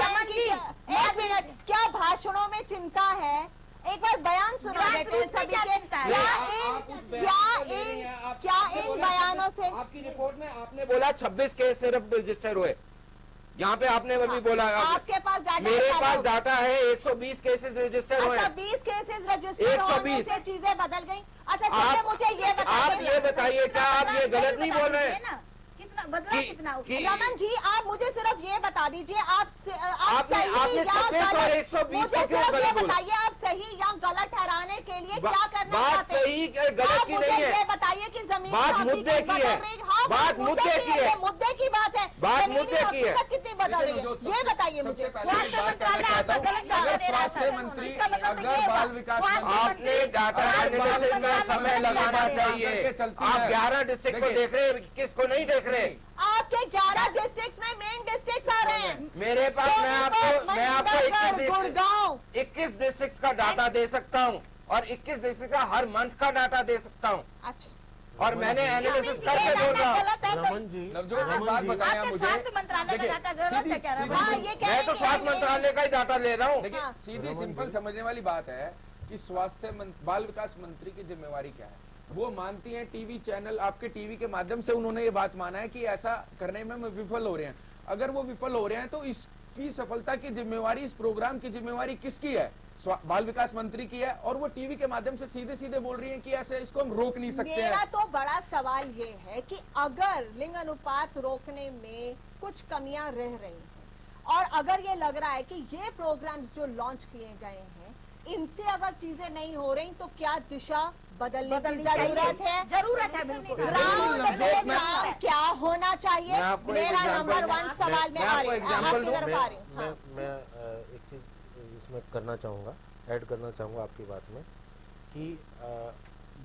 [SPEAKER 7] एक मिनट, क्या भाषणों में चिंता है? एक बार बयान सुना देते हैं सभी के। क्या इन बयानों से?
[SPEAKER 11] आपकी रिपोर्ट में आपने बोला 26 केस सिर्फ रजिस्टर हुए। यहाँ पे आपने अभी बोला
[SPEAKER 7] आपके पास डाटा?
[SPEAKER 11] मेरे पास डाटा है 120 केसेस रजिस्टर हुए।
[SPEAKER 7] अच्छा, 20 केसेस रजिस्टर होने से चीजें बदल गई। अच्छा, चलिए मुझे ये
[SPEAKER 11] आप ये बताइए, क्या आप ये गलत नहीं बोल रहे हैं?
[SPEAKER 12] बदला कितना उसका?
[SPEAKER 7] रमन जी, आप मुझे सिर्फ ये बता दीजिए, आप
[SPEAKER 11] आपने
[SPEAKER 7] सही या
[SPEAKER 11] 26 और
[SPEAKER 7] गलत,
[SPEAKER 11] 120
[SPEAKER 7] मुझे
[SPEAKER 11] को क्यों
[SPEAKER 7] सिर्फ ये
[SPEAKER 11] गलत बोला?
[SPEAKER 7] बताइए, आप सही या गलत ठहराने के लिए क्या करना
[SPEAKER 11] बात
[SPEAKER 7] चाहते हैं?
[SPEAKER 11] सही गलत की
[SPEAKER 7] मुझे
[SPEAKER 11] नहीं है।
[SPEAKER 7] ये बताइए कि जमीन
[SPEAKER 11] बात
[SPEAKER 7] की
[SPEAKER 11] मुद्दे
[SPEAKER 7] हकीकत
[SPEAKER 11] की है।
[SPEAKER 7] बदल रही। हाँ,
[SPEAKER 11] बात मुद्दे की है।
[SPEAKER 7] ये मुद्दे की बात है।
[SPEAKER 11] बात
[SPEAKER 7] जमीनी
[SPEAKER 11] मुद्दे की है।
[SPEAKER 7] हकीकत कितनी बदल रही है, ये बताइए मुझे।
[SPEAKER 10] सबसे पहले एक बात कहना चाहता हूँ, अगर स्वास्थ्य मंत्री, अगर बाल विकास मंत्री
[SPEAKER 11] आपने डाटा एनालिसिस में समय लगाना चाहिए। आप 11 डिस्ट्रिक्ट को देख रहे हैं, किसको नहीं देख रहे?
[SPEAKER 7] आपके 11 डिस्ट्रिक्ट्स में मेन डिस्ट्रिक्ट्स आ रहे हैं।
[SPEAKER 11] मेरे पास मैं आपको
[SPEAKER 7] गुड़गांव
[SPEAKER 11] 21 डिस्ट्रिक्ट का डाटा दे सकता हूँ और 21 डिस्ट्रिक्ट का हर मंथ का डाटा दे सकता हूँ।
[SPEAKER 7] अच्छा,
[SPEAKER 11] और मैंने एनालिसिस करके बोल रहा हूँ।
[SPEAKER 8] रमन जी,
[SPEAKER 10] नवजोत एक बात बताएं आप मुझे।
[SPEAKER 12] स्वास्थ्य मंत्रालय का डाटा गलत है क्या?
[SPEAKER 11] मैं तो स्वास्थ्य मंत्रालय का ही डाटा ले रहा हूँ।
[SPEAKER 10] देखिए, सीधी सिंपल समझने वाली बात है कि बाल विकास मंत्री की जिम्मेवारी क्या है। वो मानती हैं टीवी चैनल, आपके टीवी के माध्यम से उन्होंने ये बात माना है कि ऐसा करने में विफल हो रहे हैं। अगर वो विफल हो रहे हैं तो इसकी सफलता की जिम्मेवारी, इस प्रोग्राम की जिम्मेवारी किसकी है? बाल विकास मंत्री की है। और वो टीवी के माध्यम से सीधे सीधे बोल रही हैं कि ऐसे इसको हम रोक नहीं सकते हैं।
[SPEAKER 7] मेरा तो बड़ा सवाल ये है कि अगर लिंग अनुपात रोकने में कुछ कमियां रह रही हैं और अगर ये लग रहा है कि ये प्रोग्राम्स जो लॉन्च किए गए हैं इनसे अगर चीजें नहीं हो रही तो क्या दिशा बदलने की जरूरत है?
[SPEAKER 12] जरूरत है, बिल्कुल।
[SPEAKER 7] ग्राउंड पे काम क्या होना चाहिए?
[SPEAKER 11] मैं आपको एक
[SPEAKER 7] मेरा
[SPEAKER 11] एग्जांपल
[SPEAKER 7] नंबर 1 सवाल में आ रही हूँ, आपकी तरफ आ रही हूँ। हाँ।
[SPEAKER 8] मैं एक चीज इसमें करना चाहूंगा, ऐड करना चाहूंगा आपकी बात में कि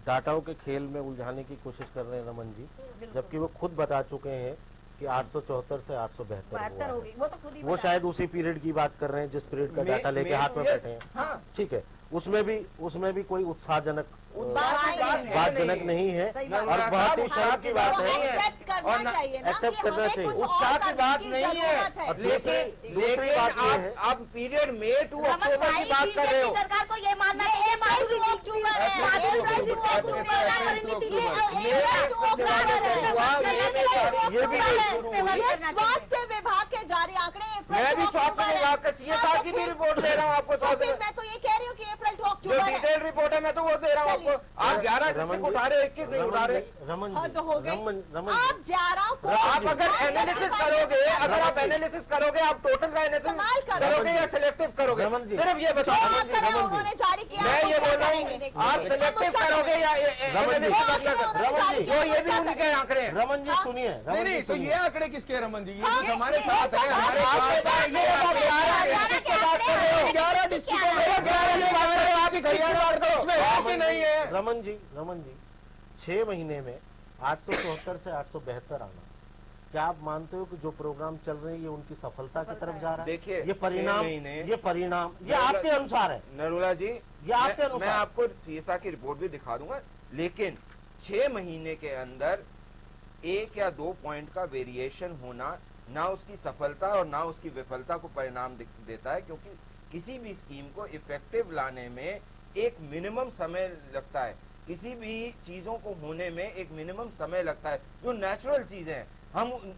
[SPEAKER 8] डाटाओं के खेल में उलझाने की कोशिश कर रहे हैं रमन जी, जबकि वो खुद बता चुके हैं कि 874 से 872
[SPEAKER 12] हो गई, वो तो खुद ही
[SPEAKER 8] वो
[SPEAKER 12] बता
[SPEAKER 8] शायद उसी पीरियड की बात कर रहे हैं जिस पीरियड का डाटा लेके हाथ में बैठे हैं।
[SPEAKER 10] हाँ।
[SPEAKER 8] ठीक है, उसमें भी कोई उत्साहजनक
[SPEAKER 10] बातजनक
[SPEAKER 8] नहीं है
[SPEAKER 12] सही
[SPEAKER 8] और
[SPEAKER 12] बात।
[SPEAKER 8] बहुत ही शर्म की बात है।
[SPEAKER 5] एक्सेप्ट करना चाहिए ना
[SPEAKER 8] एक्सेप्ट
[SPEAKER 5] कि
[SPEAKER 8] करना
[SPEAKER 5] हमें
[SPEAKER 8] चाहिए।
[SPEAKER 5] कुछ
[SPEAKER 10] उत्साह
[SPEAKER 5] और
[SPEAKER 10] की
[SPEAKER 5] करने
[SPEAKER 10] बात
[SPEAKER 5] की
[SPEAKER 10] नहीं
[SPEAKER 5] जरूरत
[SPEAKER 10] है,
[SPEAKER 5] है।
[SPEAKER 8] दूसरी बात ये है,
[SPEAKER 11] आप पीरियड मई टू अक्टूबर की बात कर रहे हो।
[SPEAKER 12] सरकार को ये मानना चाहिए माधुरी
[SPEAKER 5] अक्टूबर है, ये स्वास्थ्य विभाग के जारी आंकड़े
[SPEAKER 11] मैं भी स्वास्थ्य विभाग का CSR की भी रिपोर्ट दे रहा हूँ आपको।
[SPEAKER 5] मैं तो ये कह रही हूँ कि अप्रैल टू
[SPEAKER 11] जो
[SPEAKER 5] अक्टूबर है।
[SPEAKER 11] डिटेल रिपोर्ट है मैं तो वो दे रहा हूँ आपको। आप 11 डिस्ट्रिक्ट उठा रहे, 21 नहीं उठा रहे।
[SPEAKER 8] रमन
[SPEAKER 5] हद हो गई।
[SPEAKER 8] रमन
[SPEAKER 5] आप 11 को
[SPEAKER 11] आप अगर एनालिसिस करोगे, अगर आप एनालिसिस करोगे, आप टोटल का एनालिसिस
[SPEAKER 5] कमाल करो।
[SPEAKER 11] करोगे या सिलेक्टिव करोगे?
[SPEAKER 8] रमन जी।
[SPEAKER 11] सिर्फ ये
[SPEAKER 5] जो
[SPEAKER 11] बताओ।
[SPEAKER 5] आंकड़े उन्होंने जारी किया
[SPEAKER 11] मैं
[SPEAKER 5] है,
[SPEAKER 11] ये
[SPEAKER 5] वो
[SPEAKER 11] बोल
[SPEAKER 5] क्या
[SPEAKER 11] रहा
[SPEAKER 5] करेंगे?
[SPEAKER 11] हूँ, आप सिलेक्टिव करोगे या एनालिसिस
[SPEAKER 8] रमन जी,
[SPEAKER 11] जो ये भी उनके आंकड़े हैं।
[SPEAKER 8] रमन जी सुनिए,
[SPEAKER 10] नहीं नहीं, तो ये आंकड़े किसके रमन जी? ये
[SPEAKER 5] हाँ,
[SPEAKER 10] तो हमारे
[SPEAKER 5] ये
[SPEAKER 10] साथ है, हमारे
[SPEAKER 11] आपके
[SPEAKER 10] पास है।
[SPEAKER 11] पास
[SPEAKER 10] ये
[SPEAKER 11] है,
[SPEAKER 10] आंकड़े 11 डिस्ट्रिक्टों में 11 उसमें है कि नहीं है?
[SPEAKER 8] रमन जी 6 महीने में 874 से 872 आना, क्या आप मानते हो कि जो प्रोग्राम चल रहे हैं ये उनकी सफलता की तरफ जा रहा है?
[SPEAKER 11] देखिए,
[SPEAKER 8] ये परिणाम
[SPEAKER 11] 6 महीने
[SPEAKER 8] ये आपके अनुसार है।
[SPEAKER 11] नरूला जी,
[SPEAKER 8] ये आपके अनुसार।
[SPEAKER 11] मैं आपको CSR की रिपोर्ट भी दिखा दूंगा, लेकिन 6 महीने के अंदर 1 या 2 पॉइंट का वेरिएशन होना ना उसकी सफलता और ना उसकी विफलता को परिणाम देता है, क्योंकि किसी भी स्कीम को इफेक्टिव लाने में एक मिनिमम समय लगता है। किसी भी चीजों को होने में एक मिनिमम समय लगता है, जो नेचुरल चीजें हैं।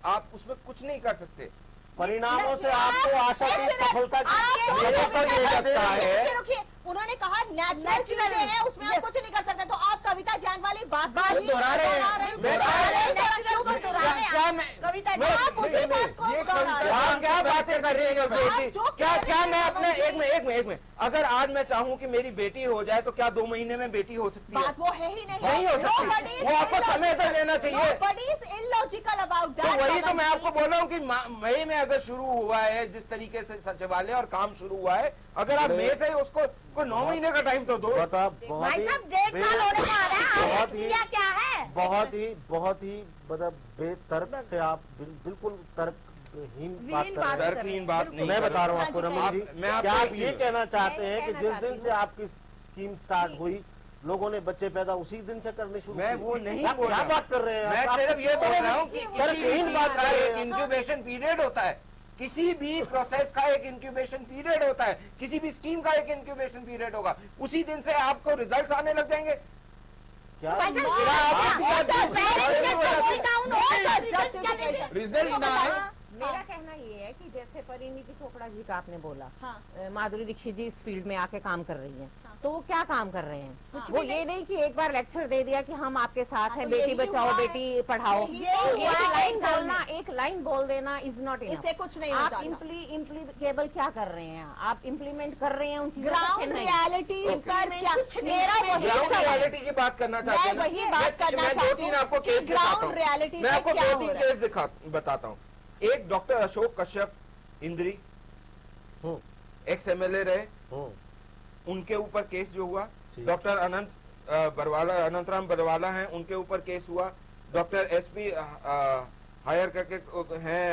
[SPEAKER 11] आप उसमें कुछ नहीं कर सकते।
[SPEAKER 8] परिणामों से आपको आशा की सफलता की
[SPEAKER 11] मेरे को ये लगता है,
[SPEAKER 5] रुकिए, उन्होंने कहा नेचुरल चीजें हैं, उसमें आप कुछ नहीं कर सकते। तो आप कविता जैन वाली बात
[SPEAKER 10] दोहरा रहे हैं।
[SPEAKER 5] आप उसी बात को दोहरा रहे हैं।
[SPEAKER 11] आप क्या बातें कर रही हैं बेटी? क्या मैं अपने एक में अगर आज मैं चाहूँ कि मेरी बेटी हो जाए तो क्या 2 महीने में बेटी हो सकती है?
[SPEAKER 5] बात वो है ही नहीं।
[SPEAKER 11] नहीं हो सकती। वो आपको समय तो लेना चाहिए।
[SPEAKER 5] इलॉजिकल अबाउट
[SPEAKER 11] तो वही तो मैं आपको बोल रहा हूँ कि मई में अगर शुरू हुआ है जिस तरीके से सचिवालय और काम शुरू हुआ है, अगर आप मई से उसको 9 महीने का टाइम तो दो।
[SPEAKER 12] भाई साहब 1.5 साल होने को आ रहा है, क्या है?
[SPEAKER 8] बहुत ही मतलब बेतर्क से आप बिल्कुल तर्कहीन बात कर रहे हैं।
[SPEAKER 11] तर्कहीन बात नहीं।
[SPEAKER 8] मैं बता रहा हूँ आपको रमन जी,
[SPEAKER 11] मैं
[SPEAKER 8] क्या आप ये
[SPEAKER 11] आपको
[SPEAKER 8] कहना चाहते हैं कि जिस दिन से आपकी स्कीम स्टार्ट हुई, लोगों ने बच्चे पैदा उसी दिन से करने शुरू
[SPEAKER 11] मैं
[SPEAKER 8] किए?
[SPEAKER 11] वो नहीं
[SPEAKER 8] आप
[SPEAKER 11] बोल
[SPEAKER 8] क्या
[SPEAKER 11] रहा।
[SPEAKER 8] बात कर रहे हैं?
[SPEAKER 11] मैं
[SPEAKER 8] आप
[SPEAKER 11] सिर्फ ये बोल रहा हूँ कि
[SPEAKER 8] तर्कहीन बात कर रहे
[SPEAKER 11] एक
[SPEAKER 8] हैं।
[SPEAKER 11] इंक्यूबेशन पीरियड होता है, किसी भी प्रोसेस का एक इंक्यूबेशन पीरियड होता है, किसी भी स्कीम का एक इंक्यूबेशन पीरियड होगा। उसी दिन से आपको रिजल्ट आने लग जाएंगे।
[SPEAKER 8] क्या
[SPEAKER 10] रिजल्ट ना है।
[SPEAKER 9] मेरा कहना ये है कि जैसे परिणीति चोपड़ा जी का आपने बोला, माधुरी दीक्षित जी इस फील्ड में आके काम कर रही हैं, तो वो क्या काम कर रहे हैं? वो ये नहीं कि एक बार लेक्चर दे दिया कि हम आपके साथ हैं, बेटी बचाओ बेटी पढ़ाओ, एक लाइन बोल देना इज नॉट इनफ।
[SPEAKER 5] इससे कुछ नहीं
[SPEAKER 9] आप इम्प्लीकेबल क्या कर रहे हैं? आप इम्प्लीमेंट कर रहे हैं उन चीजों
[SPEAKER 5] ग्राउंड रियलिटीज पर क्या? मेरा वही
[SPEAKER 11] ग्राउंड
[SPEAKER 5] सवाल है।
[SPEAKER 11] रियलिटी की बात करना चाहते हैं ना?
[SPEAKER 5] मैं वही बात करना
[SPEAKER 11] मैं
[SPEAKER 5] चाहती
[SPEAKER 11] 2-3
[SPEAKER 5] हूँ
[SPEAKER 11] आपको
[SPEAKER 5] कि
[SPEAKER 11] केस दिखाता
[SPEAKER 5] ग्राउंड रियलिटी
[SPEAKER 11] हूँ। मैं
[SPEAKER 5] में
[SPEAKER 11] आपको
[SPEAKER 5] क्या हो
[SPEAKER 11] 2-3
[SPEAKER 5] रहा है।
[SPEAKER 11] केस बताता हूँ। एक डॉक्टर अशोक कश्यप इंद्री, एक्स MLA रहे, उनके ऊपर केस जो हुआ। डॉक्टर अनंतराम बरवाला हैं, उनके ऊपर केस हुआ। डॉक्टर SP हायर करके हैं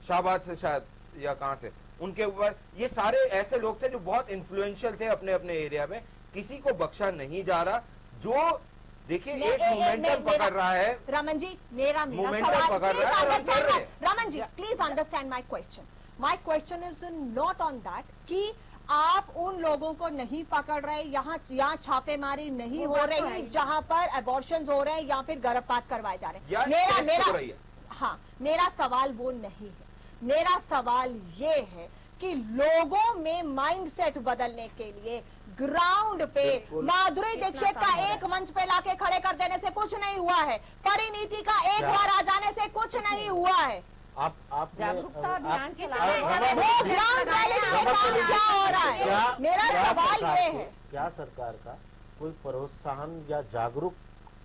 [SPEAKER 11] शाहबाद से शायद या कहां से, उनके ऊपर। ये सारे ऐसे लोग थे जो बहुत इन्फ्लुएंशियल थे अपने अपने एरिया में, किसी को बख्शा नहीं जा रहा। जो देखिए एक मोमेंटम पकड़ रहा है।
[SPEAKER 5] रमन जी, मेरा
[SPEAKER 11] मोमेंटम
[SPEAKER 5] सवाल,
[SPEAKER 11] पकड़ रहा है और हम कर रहे हैं।
[SPEAKER 5] Raman ji please understand my question. My question is not on that कि आप उन लोगों को नहीं पकड़ रहे, यहाँ छापेमारी नहीं हो रही जहाँ पर अबॉर्शंस हो रहे हैं या फिर गर्भपात करवाए जा रहे हैं। मेरा सवाल वो नहीं है। मेरा सवाल ये है कि लोगों में माइंडसेट बदलने के लिए ग्राउंड पे माधुरी दीक्षित का एक मंच पे लाके खड़े कर देने से कुछ नहीं हुआ है, परिणीति का एक बार आ जाने से कुछ नहीं हुआ है।
[SPEAKER 8] आप
[SPEAKER 9] जागरूकता अभियान
[SPEAKER 5] वो ग्राउंड रियलिटी में काम क्या हो रहा है? मेरा सवाल ये है,
[SPEAKER 8] क्या सरकार का कोई प्रोत्साहन या जागरूक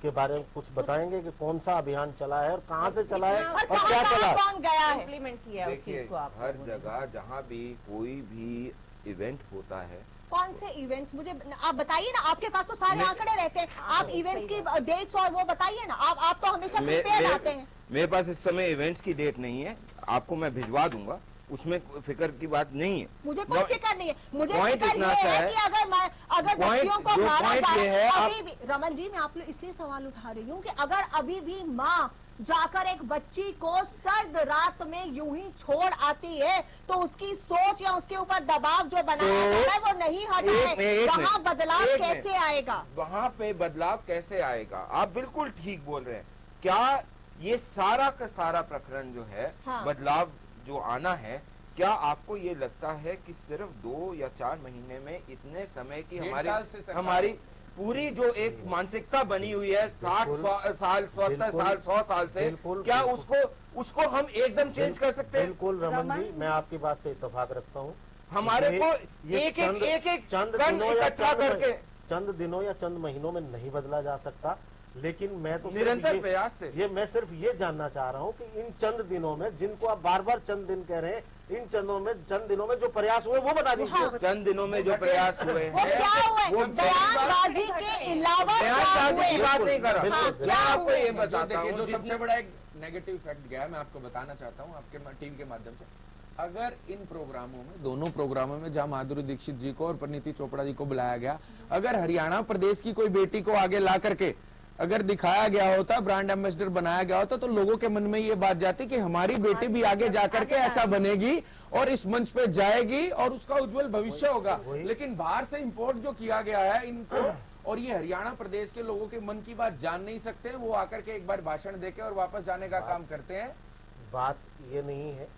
[SPEAKER 8] के बारे में कुछ बताएंगे कि कौन सा अभियान चला है और कहाँ से चला है और क्या चला है?
[SPEAKER 5] कौन गया है?
[SPEAKER 9] इम्प्लीमेंट किया उस
[SPEAKER 11] देखिए,
[SPEAKER 9] चीज को आप
[SPEAKER 11] हर जगह जहाँ भी कोई भी इवेंट होता है,
[SPEAKER 7] कौन से इवेंट्स, मुझे आप बताइए ना, आपके पास तो सारे आंकड़े रहते हैं, आप इवेंट्स की डेट्स और वो बताइए ना, आप तो हमेशा प्रिपेयर आते हैं।
[SPEAKER 11] मेरे पास इस समय इवेंट्स की डेट नहीं है, आपको मैं भिजवा दूंगा, उसमें फिक्र की बात नहीं है।
[SPEAKER 7] मुझे कोई फिक्र नहीं है, मुझे
[SPEAKER 11] पॉइंट
[SPEAKER 7] फिक्र
[SPEAKER 11] इतना
[SPEAKER 7] ये
[SPEAKER 11] सा
[SPEAKER 7] है
[SPEAKER 11] है
[SPEAKER 7] कि अगर बच्चियों को
[SPEAKER 11] जो
[SPEAKER 7] मारा
[SPEAKER 11] पॉइंट
[SPEAKER 7] जाए,
[SPEAKER 11] ये है,
[SPEAKER 7] अभी भी रमन जी मैं आप लोग इसलिए सवाल उठा रही हूँ कि अगर अभी भी माँ जाकर एक बच्ची को सर्द रात में यूं ही छोड़ आती है तो उसकी सोच या उसके ऊपर दबाव जो बनाया जा रहा है वो नहीं हटा है, वहाँ बदलाव कैसे आएगा?
[SPEAKER 11] वहाँ पे बदलाव कैसे आएगा? आप बिल्कुल ठीक बोल रहे हैं। क्या ये सारा का सारा प्रकरण जो है,
[SPEAKER 7] हाँ।
[SPEAKER 11] बदलाव जो आना है, क्या आपको ये लगता है कि सिर्फ 2 या 4 महीने में इतने समय की हमारी पूरी जो एक मानसिकता बनी हुई है 60 साल 70 साल 100 साल से, क्या उसको हम एकदम चेंज कर सकते हैं?
[SPEAKER 8] बिल्कुल रमन जी, मैं आपकी बात से इत्तेफाक रखता हूँ।
[SPEAKER 11] हमारे को एक
[SPEAKER 8] चंद दिनों या चंद महीनों में नहीं बदला जा सकता, लेकिन मैं तो
[SPEAKER 11] निरंतर प्रयास से
[SPEAKER 8] मैं सिर्फ ये जानना चाह रहा हूँ कि इन चंद दिनों में, जिनको आप बार बार चंद दिन कह रहे हैं, इन चंद दिनों में जो प्रयास हुए वो बता दीजिए।
[SPEAKER 11] हाँ। चंद दिनों में जो प्रयास हुए
[SPEAKER 7] वो क्या हुए? बयानबाजी के अलावा
[SPEAKER 11] की बात नहीं कर रहा,
[SPEAKER 7] क्या
[SPEAKER 11] आपको ये बताता
[SPEAKER 10] देखिए,
[SPEAKER 11] हूँ
[SPEAKER 10] जो सबसे बड़ा एक नेगेटिव इफेक्ट गया है, मैं आपको बताना चाहता हूँ आपके टीम के माध्यम से। अगर इन प्रोग्रामों में, दोनों प्रोग्रामों में जहां माधुरी दीक्षित जी को और परिणीति चोपड़ा जी को बुलाया गया, अगर हरियाणा प्रदेश की कोई बेटी को आगे ला करके अगर दिखाया गया होता, ब्रांड एम्बेसडर बनाया गया होता, तो लोगों के मन में ये बात जाती कि हमारी बेटी भी आगे जाकर के ऐसा बनेगी और इस मंच पे जाएगी और उसका उज्जवल भविष्य होगा। लेकिन बाहर से इंपोर्ट जो किया गया है इनको, और ये हरियाणा प्रदेश के लोगों के मन की बात जान नहीं सकते हैं, वो आकर के एक बार भाषण देके और वापस जाने का काम करते हैं।
[SPEAKER 8] बात ये नहीं है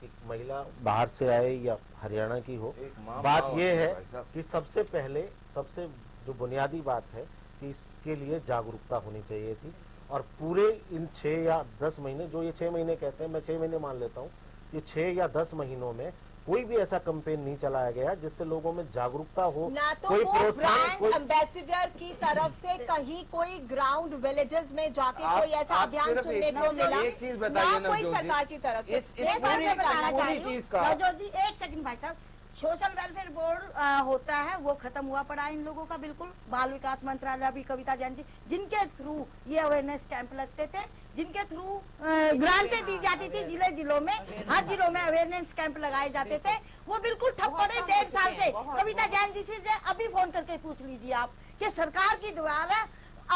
[SPEAKER 8] कि महिला बाहर से आए या हरियाणा की हो, बात ये है कि सबसे पहले सबसे जो बुनियादी बात है कि इसके लिए जागरूकता होनी चाहिए थी। और पूरे इन 6 या 10 महीने, जो ये 6 महीने कहते हैं, मैं 6 महीने मान लेता हूँ, ये 6 या 10 महीनों में कोई भी ऐसा कैंपेन नहीं चलाया गया जिससे लोगों में जागरूकता हो,
[SPEAKER 7] ना तो
[SPEAKER 8] कोई
[SPEAKER 7] वो
[SPEAKER 8] प्रोत्साहन,
[SPEAKER 7] ब्रांड एम्बेसडर की तरफ से कहीं कोई ग्राउंड विलेजेस में जाके कोई ऐसा अभियान सुनने को मिला,
[SPEAKER 11] एक चीज बताइए
[SPEAKER 7] ना कोई सरकार की तरफ से।
[SPEAKER 12] नवजोत जी एक सेकंड भाई साहब, सोशल वेलफेयर बोर्ड होता है वो खत्म हुआ पड़ा है इन लोगों का बिल्कुल। बाल विकास मंत्रालय भी कविता जैन जी जिनके थ्रू ये अवेयरनेस कैंप लगते थे, जिनके थ्रू ग्रांटें दी जाती थी जिलों में, हर जिलों में अवेयरनेस कैंप लगाए जाते थे, वो बिल्कुल ठप पड़े 1.5 साल से। कविता जैन जी से अभी फोन करके पूछ लीजिए आप कि सरकार की द्वारा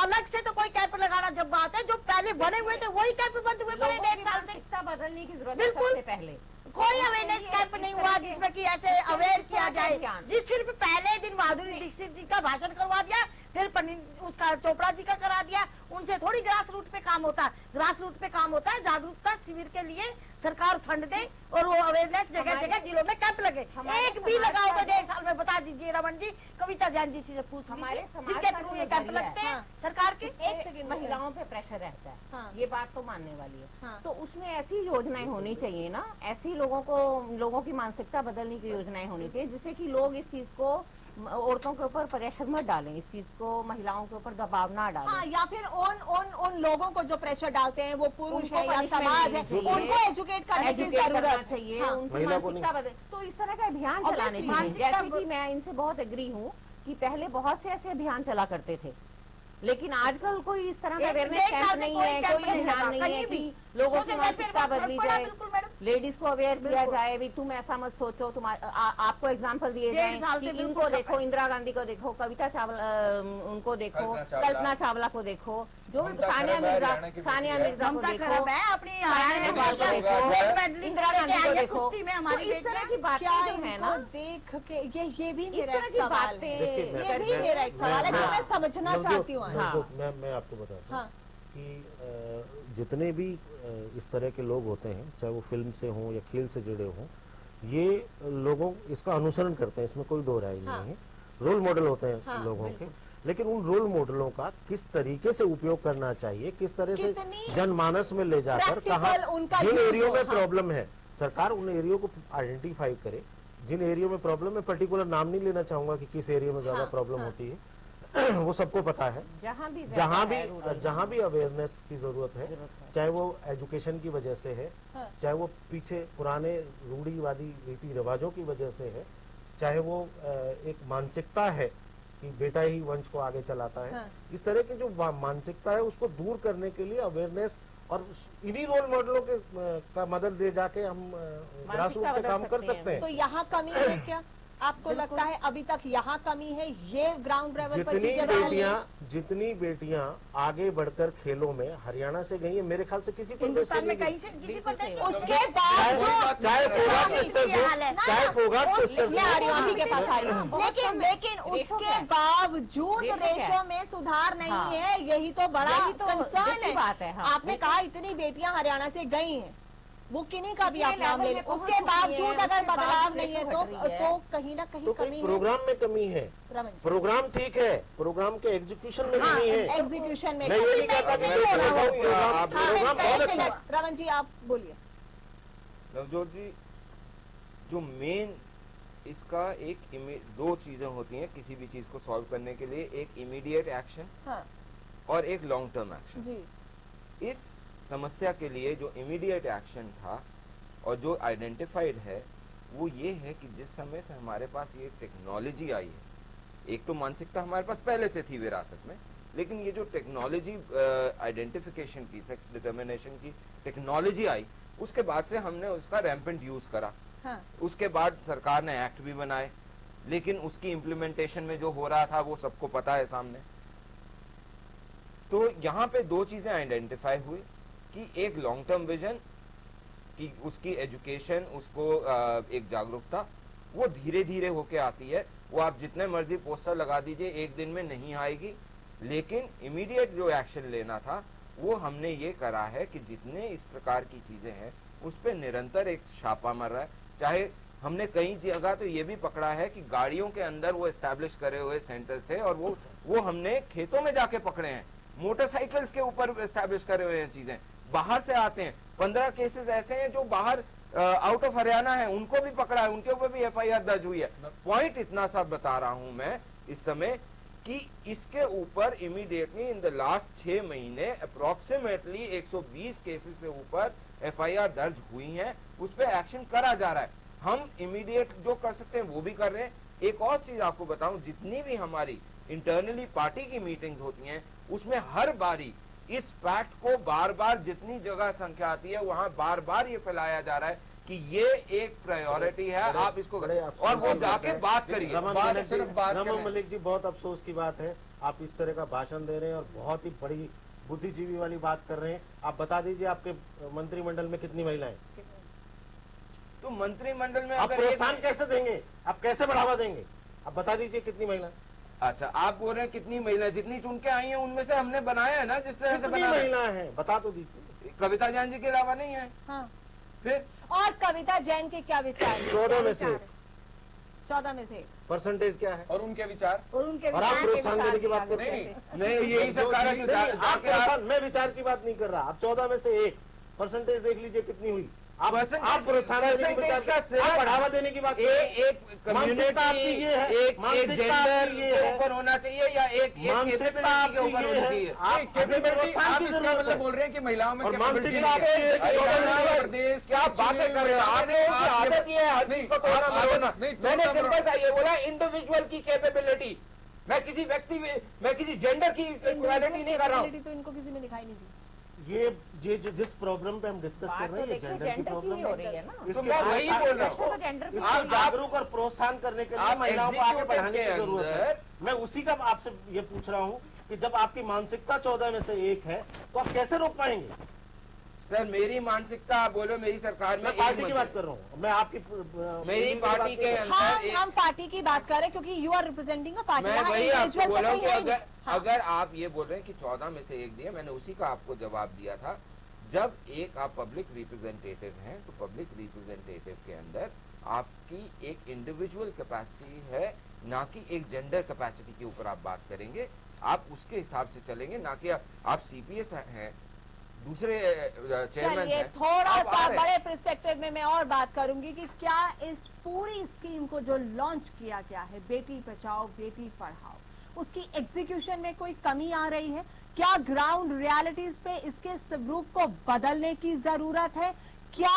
[SPEAKER 12] अलग से तो कोई कैंप लगाना जब बात है, जो पहले बने हुए थे वही कैंप बंद हुए पड़े 1.5 साल से।
[SPEAKER 9] बदलने की जरूरत
[SPEAKER 12] बिल्कुल
[SPEAKER 9] है। पहले
[SPEAKER 12] कोई अवेयरनेस कैंप नहीं हुआ जिसमें कि ऐसे अवेयर किया जाए। जी सिर्फ पहले दिन माधुरी दीक्षित जी का भाषण करवा दिया, फिर उसका चोपड़ा जी का करा दिया। उनसे थोड़ी ग्रास रूट पे काम होता है, ग्रास रूट पे काम होता है जागरूकता शिविर के लिए सरकार फंड दे और वो अवेयरनेस जगह जगह जिलों में कैंप लगे। एक भी लगाओ तो 1.5 साल में बता दीजिए रमन जी, कविता जैन जी से पूछ
[SPEAKER 9] हमारे
[SPEAKER 12] जिनके थ्रू ये कैंप लगते हैं सरकार के।
[SPEAKER 9] एक सेकंड, महिलाओं पे प्रेशर रहता है, ये बात तो मानने वाली है। तो उसमें ऐसी योजनाएं होनी चाहिए ना, ऐसी लोगों की मानसिकता बदलने की योजनाएं होनी चाहिए जिससे कि लोग इस चीज को, औरतों के ऊपर प्रेशर मत डालें, इस चीज को महिलाओं के ऊपर दबाव ना डालें।
[SPEAKER 7] हाँ, या फिर उन लोगों को जो प्रेशर डालते हैं वो पुरुष है या समाज है, उनको एजुकेट करने की जरूरत
[SPEAKER 9] चाहिए। उनकी मानसिकता बदल, तो इस तरह का अभियान चलाने चाहिए। जैसे कि मैं इनसे बहुत एग्री हूँ कि पहले बहुत से ऐसे अभियान चला करते थे, लेकिन आजकल कोई इस तरह का अवेयरनेस कैंप नहीं है, कोई ध्यान नहीं है कि लोगों की मानसिकता बदली जाए, लेडीज को अवेयर किया जाए, भी तुम ऐसा मत सोचो, तुम आपको एग्जांपल दिए जाए कि इनको देखो, इंदिरा गांधी को देखो, कविता चावला उनको देखो, कल्पना चावला को देखो, जो सानिया मिर्जा को देखो, अपनी इंदिरा गांधी को देखो, इस तरह की बातें जो है ना,
[SPEAKER 7] देख के ये भी मेरा एक सवाल है, ये भी मेरा एक सवाल है, मैं समझना चाहती हूँ।
[SPEAKER 8] मैं आपको बताता हूँ कि जितने भी इस तरह के लोग होते हैं, चाहे वो फिल्म से हों या खेल से जुड़े हों, ये लोगों इसका अनुसरण करते हैं, इसमें कोई दो राय नहीं है, रोल मॉडल होते हैं लोगों के। लेकिन उन रोल मॉडलों का किस तरीके से उपयोग करना चाहिए, किस तरह से जनमानस में ले जाकर, कहाँ जिन एरियो में प्रॉब्लम है, सरकार उन एरियो को आइडेंटिफाई करे। जिन एरियो में प्रॉब्लम है, पर्टिकुलर नाम नहीं लेना चाहूंगा कि किस एरिया में ज्यादा प्रॉब्लम होती है, वो सबको पता है। जहाँ भी अवेयरनेस की जरूरत है, चाहे वो एजुकेशन की वजह से है, चाहे वो पीछे पुराने रूढ़िवादी रीति रिवाजों की वजह से है, चाहे वो एक मानसिकता है कि बेटा ही वंश को आगे चलाता है, इस तरह की जो मानसिकता है उसको दूर करने के लिए अवेयरनेस और इन्हीं रोल मॉडलों के का मदद दे जाके हम ग्रासरूट पे काम कर सकते हैं।
[SPEAKER 7] तो यहाँ कमी है क्या आपको लगता है? अभी तक यहाँ कमी है, ये ग्राउंड लेवल पर
[SPEAKER 8] जितनी बेटियां आगे बढ़कर खेलों में हरियाणा से गई है, मेरे ख्याल से किसी
[SPEAKER 12] हिंदुस्तान में कहीं से किसी पर नहीं।
[SPEAKER 7] उसके बाद
[SPEAKER 8] चाहे फोगाट सिस्टर्स
[SPEAKER 7] के पास आ रही हूँ, लेकिन उसके बावजूद रेशो में सुधार नहीं है, यही तो बड़ा कंसर्न है। आपने कहा इतनी बेटियां हरियाणा से गई हैं, वो किन्हीं का भी आप नाम ले लें, उसके बावजूद अगर बदलाव नहीं है तो कहीं ना कहीं कमी
[SPEAKER 8] प्रोग्राम में कमी है। प्रोग्राम ठीक है, प्रोग्राम के एग्जीक्यूशन में कमी है।
[SPEAKER 7] एग्जीक्यूशन में
[SPEAKER 8] मैं ये नहीं कहता कि प्रोग्राम बहुत अच्छा।
[SPEAKER 7] रमन जी आप बोलिए।
[SPEAKER 11] नवजोत जी, जो मेन इसका दो चीजें होती हैं किसी भी चीज को सॉल्व करने के लिए, एक इमीडिएट एक्शन और एक लॉन्ग टर्म एक्शन। इस समस्या के लिए जो इमीडिएट एक्शन था और जो आइडेंटिफाइड है वो ये है कि जिस समय से हमारे पास ये टेक्नोलॉजी आई है, एक तो मानसिकता हमारे पास पहले से थी विरासत में, लेकिन ये जो टेक्नोलॉजी आइडेंटिफिकेशन की, सेक्स डिटर्मिनेशन की टेक्नोलॉजी आई, उसके बाद से हमने उसका रैम्पेंट यूज करा। उसके बाद सरकार ने एक्ट भी बनाए, लेकिन उसकी इम्प्लीमेंटेशन में जो हो रहा था वो सबको पता है सामने। तो यहाँ पे दो चीजें आइडेंटिफाई हुई कि एक लॉन्ग टर्म विजन कि उसकी एजुकेशन, उसको एक जागरूकता वो धीरे धीरे होके आती है। वो आप जितने मर्जी पोस्टर लगा दीजिए, एक दिन में नहीं आएगी, लेकिन इमीडिएट जो एक्शन लेना था वो हमने ये करा है कि जितने इस प्रकार की चीजें हैं उस पर निरंतर एक छापा मर रहा है। चाहे हमने कई जगह तो ये भी पकड़ा है कि गाड़ियों के अंदर वो एस्टैब्लिश करे हुए सेंटर्स थे और वो हमने खेतों में जाके पकड़े हैं, मोटरसाइकिल्स के ऊपर एस्टैब्लिश करे हुए हैं चीजें, बाहर से आते हैं। 15 केसेस ऐसे हैं जो बाहर आउट ऑफ हरियाणा है, उनको भी पकड़ा है, उनके ऊपर भी एफआईआर दर्ज हुई है। पॉइंट इतना सा बता रहा हूं मैं इस समय कि इसके ऊपर इमीडिएटली इन द लास्ट 6 महीने अप्रोक्सीमेटली 120 केसेस से ऊपर एफआईआर दर्ज हुई हैं, उस पर एक्शन करा जा रहा है। हम इमीडिएट जो कर सकते हैं वो भी कर रहे हैं। एक और चीज आपको बताऊं, जितनी भी हमारी इंटरनली पार्टी की मीटिंग्स होती हैं उसमें हर बारी इस फैक्ट को बार बार जितनी जगह संख्या आती है वहां बार बार ये फैलाया जा रहा है कि ये एक प्रायोरिटी है, आप इसको और वो जाके बात करिए।
[SPEAKER 8] रमन मलिक जी, बहुत अफसोस की बात है आप इस तरह का भाषण दे रहे हैं और बहुत ही बड़ी बुद्धिजीवी वाली बात कर रहे हैं। आप बता दीजिए आपके मंत्रिमंडल में कितनी महिलाएं?
[SPEAKER 11] तो मंत्रिमंडल में
[SPEAKER 8] आप प्रोत्साहन कैसे देंगे, आप कैसे बढ़ावा देंगे, आप बता दीजिए कितनी महिलाएं?
[SPEAKER 11] अच्छा, आप बोल रहे हैं कितनी महिलाएं? जितनी चुन के आई हैं उनमें से हमने बनाया है ना, जिस तरह से
[SPEAKER 8] कितनी महिलाएं हैं बता तो दीजिए।
[SPEAKER 11] कविता जैन जी के अलावा नहीं है। फिर
[SPEAKER 7] और कविता जैन के क्या विचार?
[SPEAKER 8] 14 में से
[SPEAKER 7] 14 में से
[SPEAKER 8] परसेंटेज क्या है
[SPEAKER 10] और उनके विचार?
[SPEAKER 8] और आप प्रोत्साहन देने की बात करते हैं?
[SPEAKER 11] नहीं, यही सरकार।
[SPEAKER 8] मैं विचार की बात नहीं कर रहा। आप 14 में से 1 परसेंटेज देख लीजिए कितनी हुई। आप प्रोत्साहन देने की बात, आप बढ़ावा देने की बात,
[SPEAKER 11] एक कम्युनिटी, एक जेंडर के ऊपर होना चाहिए या एक कैपेबिलिटी के ऊपर होना चाहिए?
[SPEAKER 10] कैपेबिलिटी आप इसका मतलब बोल रहे हैं कि महिलाओं में कैपेबिलिटी
[SPEAKER 11] प्रदेश क्या बातें कर रहे हैं? आदत ये है मैंने सिंपल सा ये बोला, इंडिविजुअल की कैपेबिलिटी। मैं किसी व्यक्ति में, मैं किसी जेंडर की इक्वालिटी नहीं कर रहा हूँ।
[SPEAKER 7] तो इनको किसी में दिखाई नहीं दी।
[SPEAKER 8] ये जो जिस प्रॉब्लम पे हम डिस्कस कर रहे हैं जेंडर की प्रॉब्लम है,
[SPEAKER 11] वही बोल रहा हूँ।
[SPEAKER 8] आप जागरूक और प्रोत्साहन करने के लिए महिलाओं को आगे बढ़ाने की जरूरत है। मैं उसी का आपसे ये पूछ रहा हूँ कि जब आपकी मानसिकता 14 में से 1 है तो आप कैसे रोक पाएंगे?
[SPEAKER 11] सर, मेरी मानसिकता आप बोलो, मेरी सरकार में
[SPEAKER 8] पार्टी की बात कर रहा हूँ मैं, आपकी
[SPEAKER 11] मेरी पार्टी के अंदर
[SPEAKER 7] हम पार्टी की बात कर रहे हैं क्योंकि you are representing a party.
[SPEAKER 11] मैं वही आपको बोल रहा हूँ कि अगर आप ये बोल रहे हैं कि 14 में से 1 दिया, मैंने उसी का आपको जवाब दिया था। जब एक आप पब्लिक रिप्रेजेंटेटिव हैं तो पब्लिक रिप्रेजेंटेटिव के अंदर आपकी एक इंडिविजुअल कैपेसिटी है, ना कि एक जेंडर कैपेसिटी के ऊपर आप बात करेंगे। आप उसके हिसाब से चलेंगे, ना कि आप सीपीएस हैं, दूसरे चेयरमैन हैं।
[SPEAKER 7] थोड़ा सा बड़े पर्सपेक्टिव में मैं और बात करूंगी कि क्या इस पूरी स्कीम को जो लॉन्च किया गया है, बेटी बचाओ बेटी पढ़ाओ, उसकी एग्जीक्यूशन में कोई कमी आ रही है? क्या ग्राउंड रियलिटीज पे इसके स्वरूप को बदलने की जरूरत है? क्या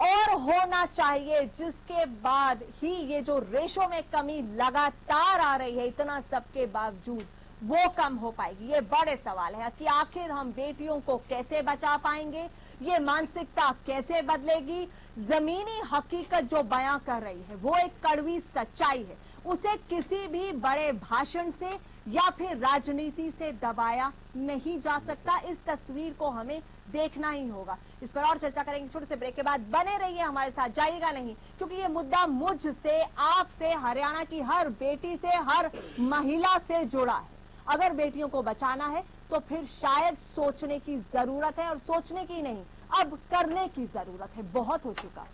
[SPEAKER 7] और होना चाहिए, जिसके बाद ही ये जो रेशो में कमी लगातार आ रही है इतना सबके बावजूद वो कम हो पाएगी। ये बड़े सवाल है कि आखिर हम बेटियों को कैसे बचा पाएंगे, ये मानसिकता कैसे बदलेगी। जमीनी हकीकत जो बयां कर रही है वो एक कड़वी सच्चाई है, उसे किसी भी बड़े भाषण से या फिर राजनीति से दबाया नहीं जा सकता। इस तस्वीर को हमें देखना ही होगा। इस पर और चर्चा करेंगे छोटे से ब्रेक के बाद। बने रहिए हमारे साथ, जाइएगा नहीं, क्योंकि ये मुद्दा मुझसे, आपसे, हरियाणा की हर बेटी से, हर महिला से जुड़ा है। अगर बेटियों को बचाना है तो फिर शायद सोचने की जरूरत है, और सोचने की नहीं, अब करने की जरूरत है। बहुत हो चुका।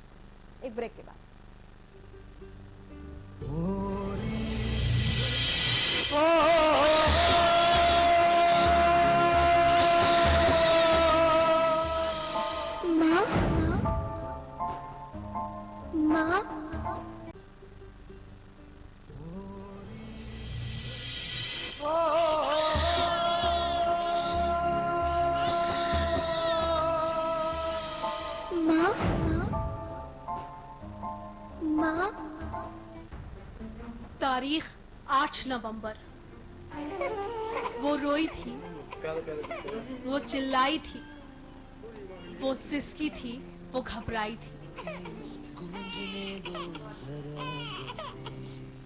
[SPEAKER 7] एक ब्रेक के बाद।
[SPEAKER 1] तारीख 8 नवंबर। वो रोई थी, वो चिल्लाई थी, वो सिसकी थी, वो घबराई थी।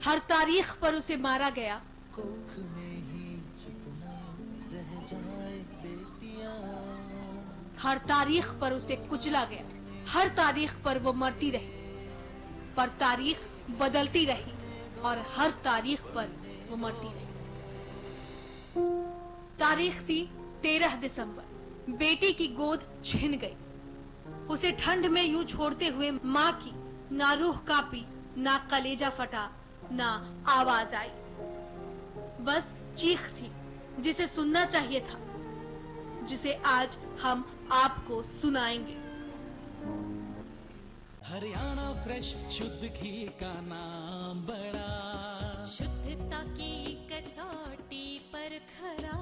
[SPEAKER 1] हर तारीख पर उसे मारा गया, हर तारीख पर उसे कुचला गया, हर तारीख पर वो मरती रही, पर तारीख बदलती रही और हर तारीख पर वो मरती रही। तारीख थी 13 दिसंबर। बेटी की गोद छिन गई। उसे ठंड में यूं छोड़ते हुए माँ की ना रूह कांपी, ना कलेजा फटा, ना आवाज आई। बस चीख थी जिसे सुनना चाहिए था, जिसे आज हम आपको सुनाएंगे।
[SPEAKER 13] हरियाणा फ्रेश शुद्ध घी का नाम बड़ा,
[SPEAKER 14] शुद्धता की कसौटी पर खरा,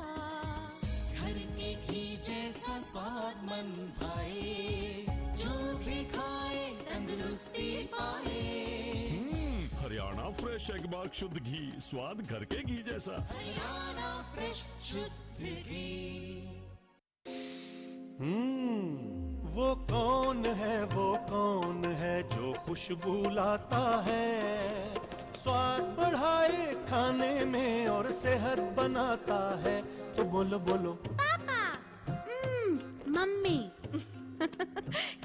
[SPEAKER 13] घर के घी जैसा स्वाद मन भाए, जो भी खाए तंदुरुस्ती पाए।
[SPEAKER 15] हरियाणा फ्रेश एगबाग शुद्ध घी, स्वाद घर के घी जैसा।
[SPEAKER 13] हरियाणा फ्रेश शुद्ध घी।
[SPEAKER 16] वो कौन है जो खुशबू लाता है, स्वाद बढ़ाए खाने में और सेहत बनाता है। तो बोलो बोलो
[SPEAKER 14] पापा, मम्मी।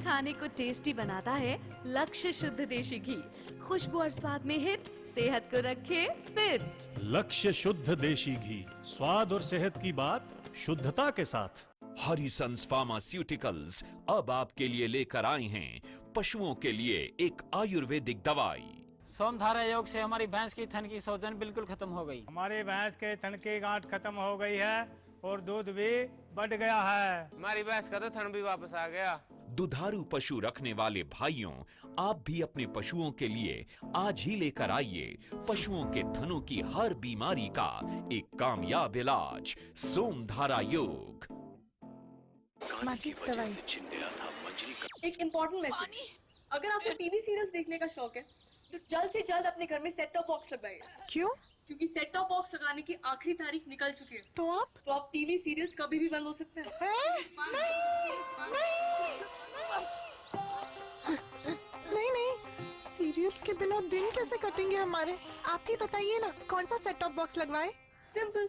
[SPEAKER 14] खाने को टेस्टी बनाता है लक्ष्य शुद्ध देशी घी, खुशबू और स्वाद में हिट, सेहत को रखे फिट।
[SPEAKER 16] लक्ष्य शुद्ध देशी घी, स्वाद और सेहत की बात शुद्धता के साथ।
[SPEAKER 17] हरिसंस फार्मास्यूटिकल्स अब आपके लिए लेकर आए हैं पशुओं के लिए एक आयुर्वेदिक दवाई।
[SPEAKER 18] सोमधारा योग से हमारी भैंस की थन की सूजन बिल्कुल खत्म हो गई।
[SPEAKER 19] हमारी भैंस के थन की गांठ खत्म हो गई है और दूध भी बढ़ गया है।
[SPEAKER 20] हमारी भैंस का तो थन भी वापस आ गया।
[SPEAKER 17] दुधारू पशु रखने वाले भाइयों, आप भी अपने पशुओं के लिए आज ही लेकर आइए पशुओं के थनों की हर बीमारी का एक कामयाब इलाज, सोमधारा योग।
[SPEAKER 21] एक इम्पोर्टेंट मैसेज, अगर आपको टीवी सीरियल्स देखने का शौक है तो जल्द से जल्द अपने घर में सेट टॉप बॉक्स लगाइए। क्यों? क्योंकि सेट टॉप बॉक्स लगाने की आखिरी तारीख निकल चुकी है। तो आप टीवी सीरियल्स कभी भी बंद हो सकते हैं।
[SPEAKER 22] नहीं, सीरियल्स के बिना दिन कैसे कटेंगे हमारे? आप ही बताइए ना, कौन सा सेट टॉप बॉक्स लगवाए?
[SPEAKER 21] सिंपल,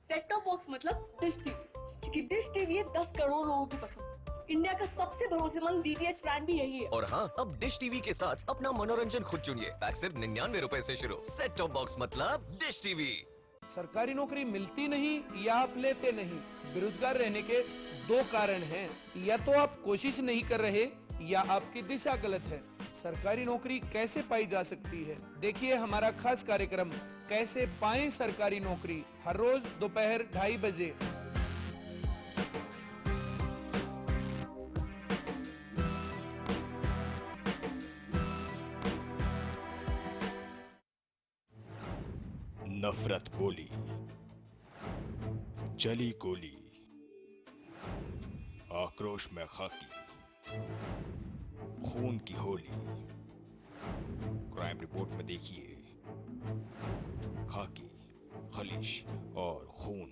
[SPEAKER 21] सेट टॉप बॉक्स मतलब डिश टीवी, क्योंकि डिश टीवी है 10 करोड़ लोगों की पसंद। इंडिया का सबसे भरोसेमंद DTH ब्रांड भी यही है।
[SPEAKER 23] और हाँ, अब डिश टीवी के साथ अपना मनोरंजन खुद चुनिए। पैक सिर्फ 99 रुपए से शुरू। सेट टॉप बॉक्स मतलब डिश टीवी।
[SPEAKER 10] सरकारी नौकरी मिलती नहीं या आप लेते नहीं, बेरोजगार रहने के 2 कारण हैं। या तो आप कोशिश नहीं कर रहे या आपकी दिशा गलत है। सरकारी नौकरी कैसे पाई जा सकती है, देखिए हमारा खास कार्यक्रम कैसे पाएं सरकारी नौकरी, हर रोज दोपहर 2:30 बजे।
[SPEAKER 15] नफरत बोली, जली गोली, आक्रोश में खाकी,
[SPEAKER 2] खून की होली। क्राइम रिपोर्ट में देखिए खाकी, खलिश और खून,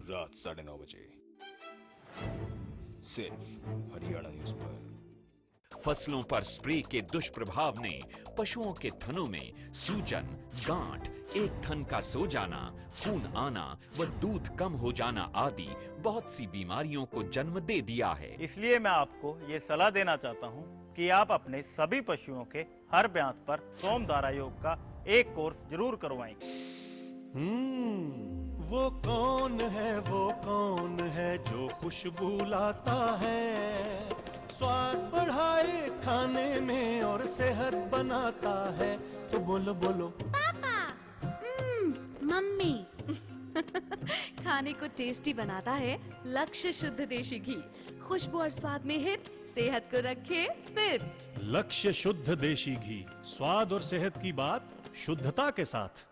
[SPEAKER 2] रात 9:30 बजे सिर्फ हरियाणा न्यूज पर।
[SPEAKER 17] फसलों पर स्प्रे के दुष्प्रभाव ने पशुओं के थनों में सूजन, गांठ, एक थन का सो जाना, खून आना व दूध कम हो जाना आदि बहुत सी बीमारियों को जन्म दे दिया है।
[SPEAKER 19] इसलिए मैं आपको ये सलाह देना चाहता हूँ कि आप अपने सभी पशुओं के हर ब्यांत पर सोमधारा योग का एक कोर्स जरूर करवाएं।
[SPEAKER 16] वो कौन है जो खुशबू लाता है, स्वाद बढ़ाए खाने में और सेहत बनाता है। तो बोलो बोलो
[SPEAKER 14] पापा, मम्मी। खाने को टेस्टी बनाता है लक्ष्य शुद्ध देशी घी। खुशबू और स्वाद में हिट, सेहत को रखे फिट।
[SPEAKER 16] लक्ष्य शुद्ध देशी घी, स्वाद और सेहत की बात शुद्धता के साथ।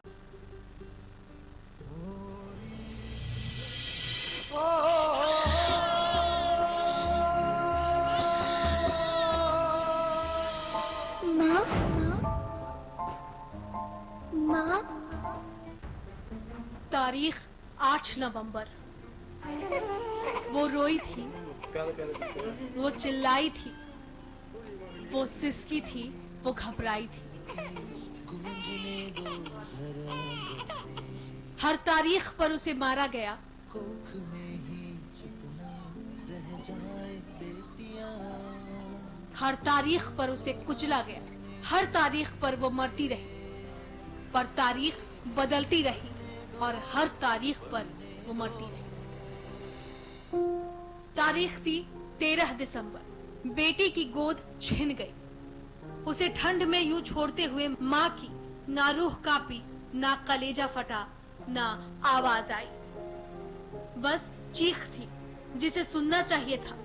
[SPEAKER 1] माँ, तारीख 8 नवंबर। वो रोई थी, वो चिल्लाई थी, वो सिसकी थी, वो घबराई थी। हर तारीख पर उसे मारा गया। हर तारीख पर उसे कुचला गया। हर तारीख पर वो मरती रही, पर तारीख बदलती रही और हर तारीख पर वो मरती रही। तारीख थी 13 दिसंबर। बेटी की गोद छिन गई। उसे ठंड में यूं छोड़ते हुए माँ की ना रूह कांपी, ना कलेजा फटा, ना आवाज आई। बस चीख थी जिसे सुनना चाहिए था,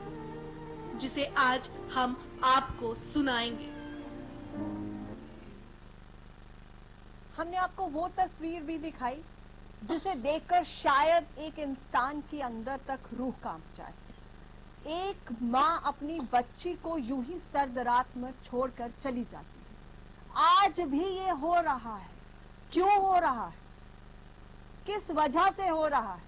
[SPEAKER 1] जिसे आज हम आपको सुनाएंगे।
[SPEAKER 7] हमने आपको वो तस्वीर भी दिखाई जिसे देखकर शायद एक इंसान के अंदर तक रूह कांप जाए। एक माँ अपनी बच्ची को यूं ही सर्द रात में छोड़कर चली जाती है। आज भी ये हो रहा है। क्यों हो रहा है, किस वजह से हो रहा है,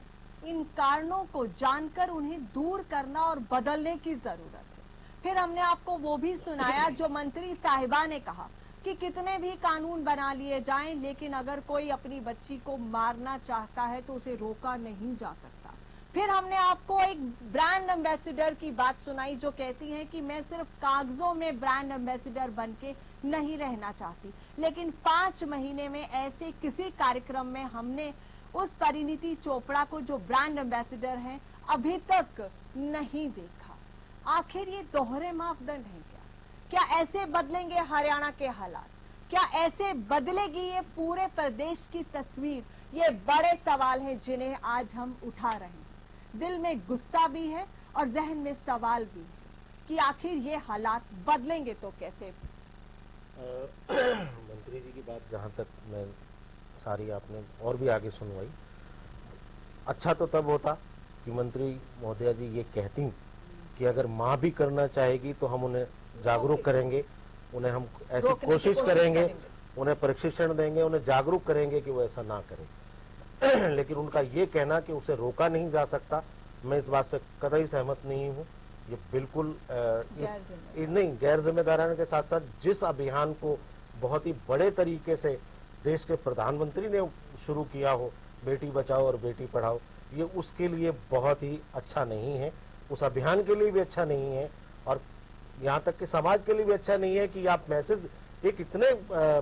[SPEAKER 7] इन कारणों को जानकर उन्हें दूर करना और बदलने की जरूरत है। फिर हमने आपको वो भी सुनाया जो मंत्री साहिबा ने कहा कि कितने भी कानून बना लिए जाएं, लेकिन अगर कोई अपनी बच्ची को मारना चाहता है तो उसे रोका नहीं जा सकता। फिर हमने आपको एक ब्रांड एम्बेसडर की बात सुनाई जो कहती है कि मैं सिर्फ कागजों में ब्रांड एम्बेसडर बनके नहीं रहना चाहती, लेकिन 5 महीने में ऐसे किसी कार्यक्रम में हमने उस परिणीति चोपड़ा को जो ब्रांड एम्बेसडर हैं अभी तक नहीं देखा। आखिर ये दोहरे मापदंड हैं क्या ऐसे बदलेंगे हरियाणा के हालात? क्या ऐसे बदलेगी ये पूरे प्रदेश की तस्वीर? ये बड़े सवाल हैं जिन्हें आज हम उठा रहे हैं। दिल में गुस्सा भी है और जहन में सवाल भी है कि आखिर ये हालात बदलेंगे तो कैसे?
[SPEAKER 8] मंत्री जी की बात जहां तक मैं सारी आपने और भी आगे सुनवाई। अच्छा तो तब होता कि मंत्री महोदया जी ये कहती कि अगर माँ भी करना चाहेगी तो हम उन्हें जागरूक करेंगे, उन्हें हम ऐसी कोशिश करेंगे, उन्हें प्रशिक्षण देंगे, उन्हें जागरूक करेंगे कि वो ऐसा ना करें। लेकिन उनका ये कहना कि उसे रोका नहीं जा सकता, मैं इस बात से कतई सहमत नहीं हूँ। ये बिल्कुल नहीं, गैर जिम्मेदाराना के साथ साथ जिस अभियान को बहुत ही बड़े तरीके से देश के प्रधानमंत्री ने शुरू किया हो, बेटी बचाओ और बेटी पढ़ाओ, ये उसके लिए बहुत ही अच्छा नहीं है, उस अभियान के लिए भी अच्छा नहीं है और यहाँ तक कि समाज के लिए भी अच्छा नहीं है कि आप मैसेज, एक इतने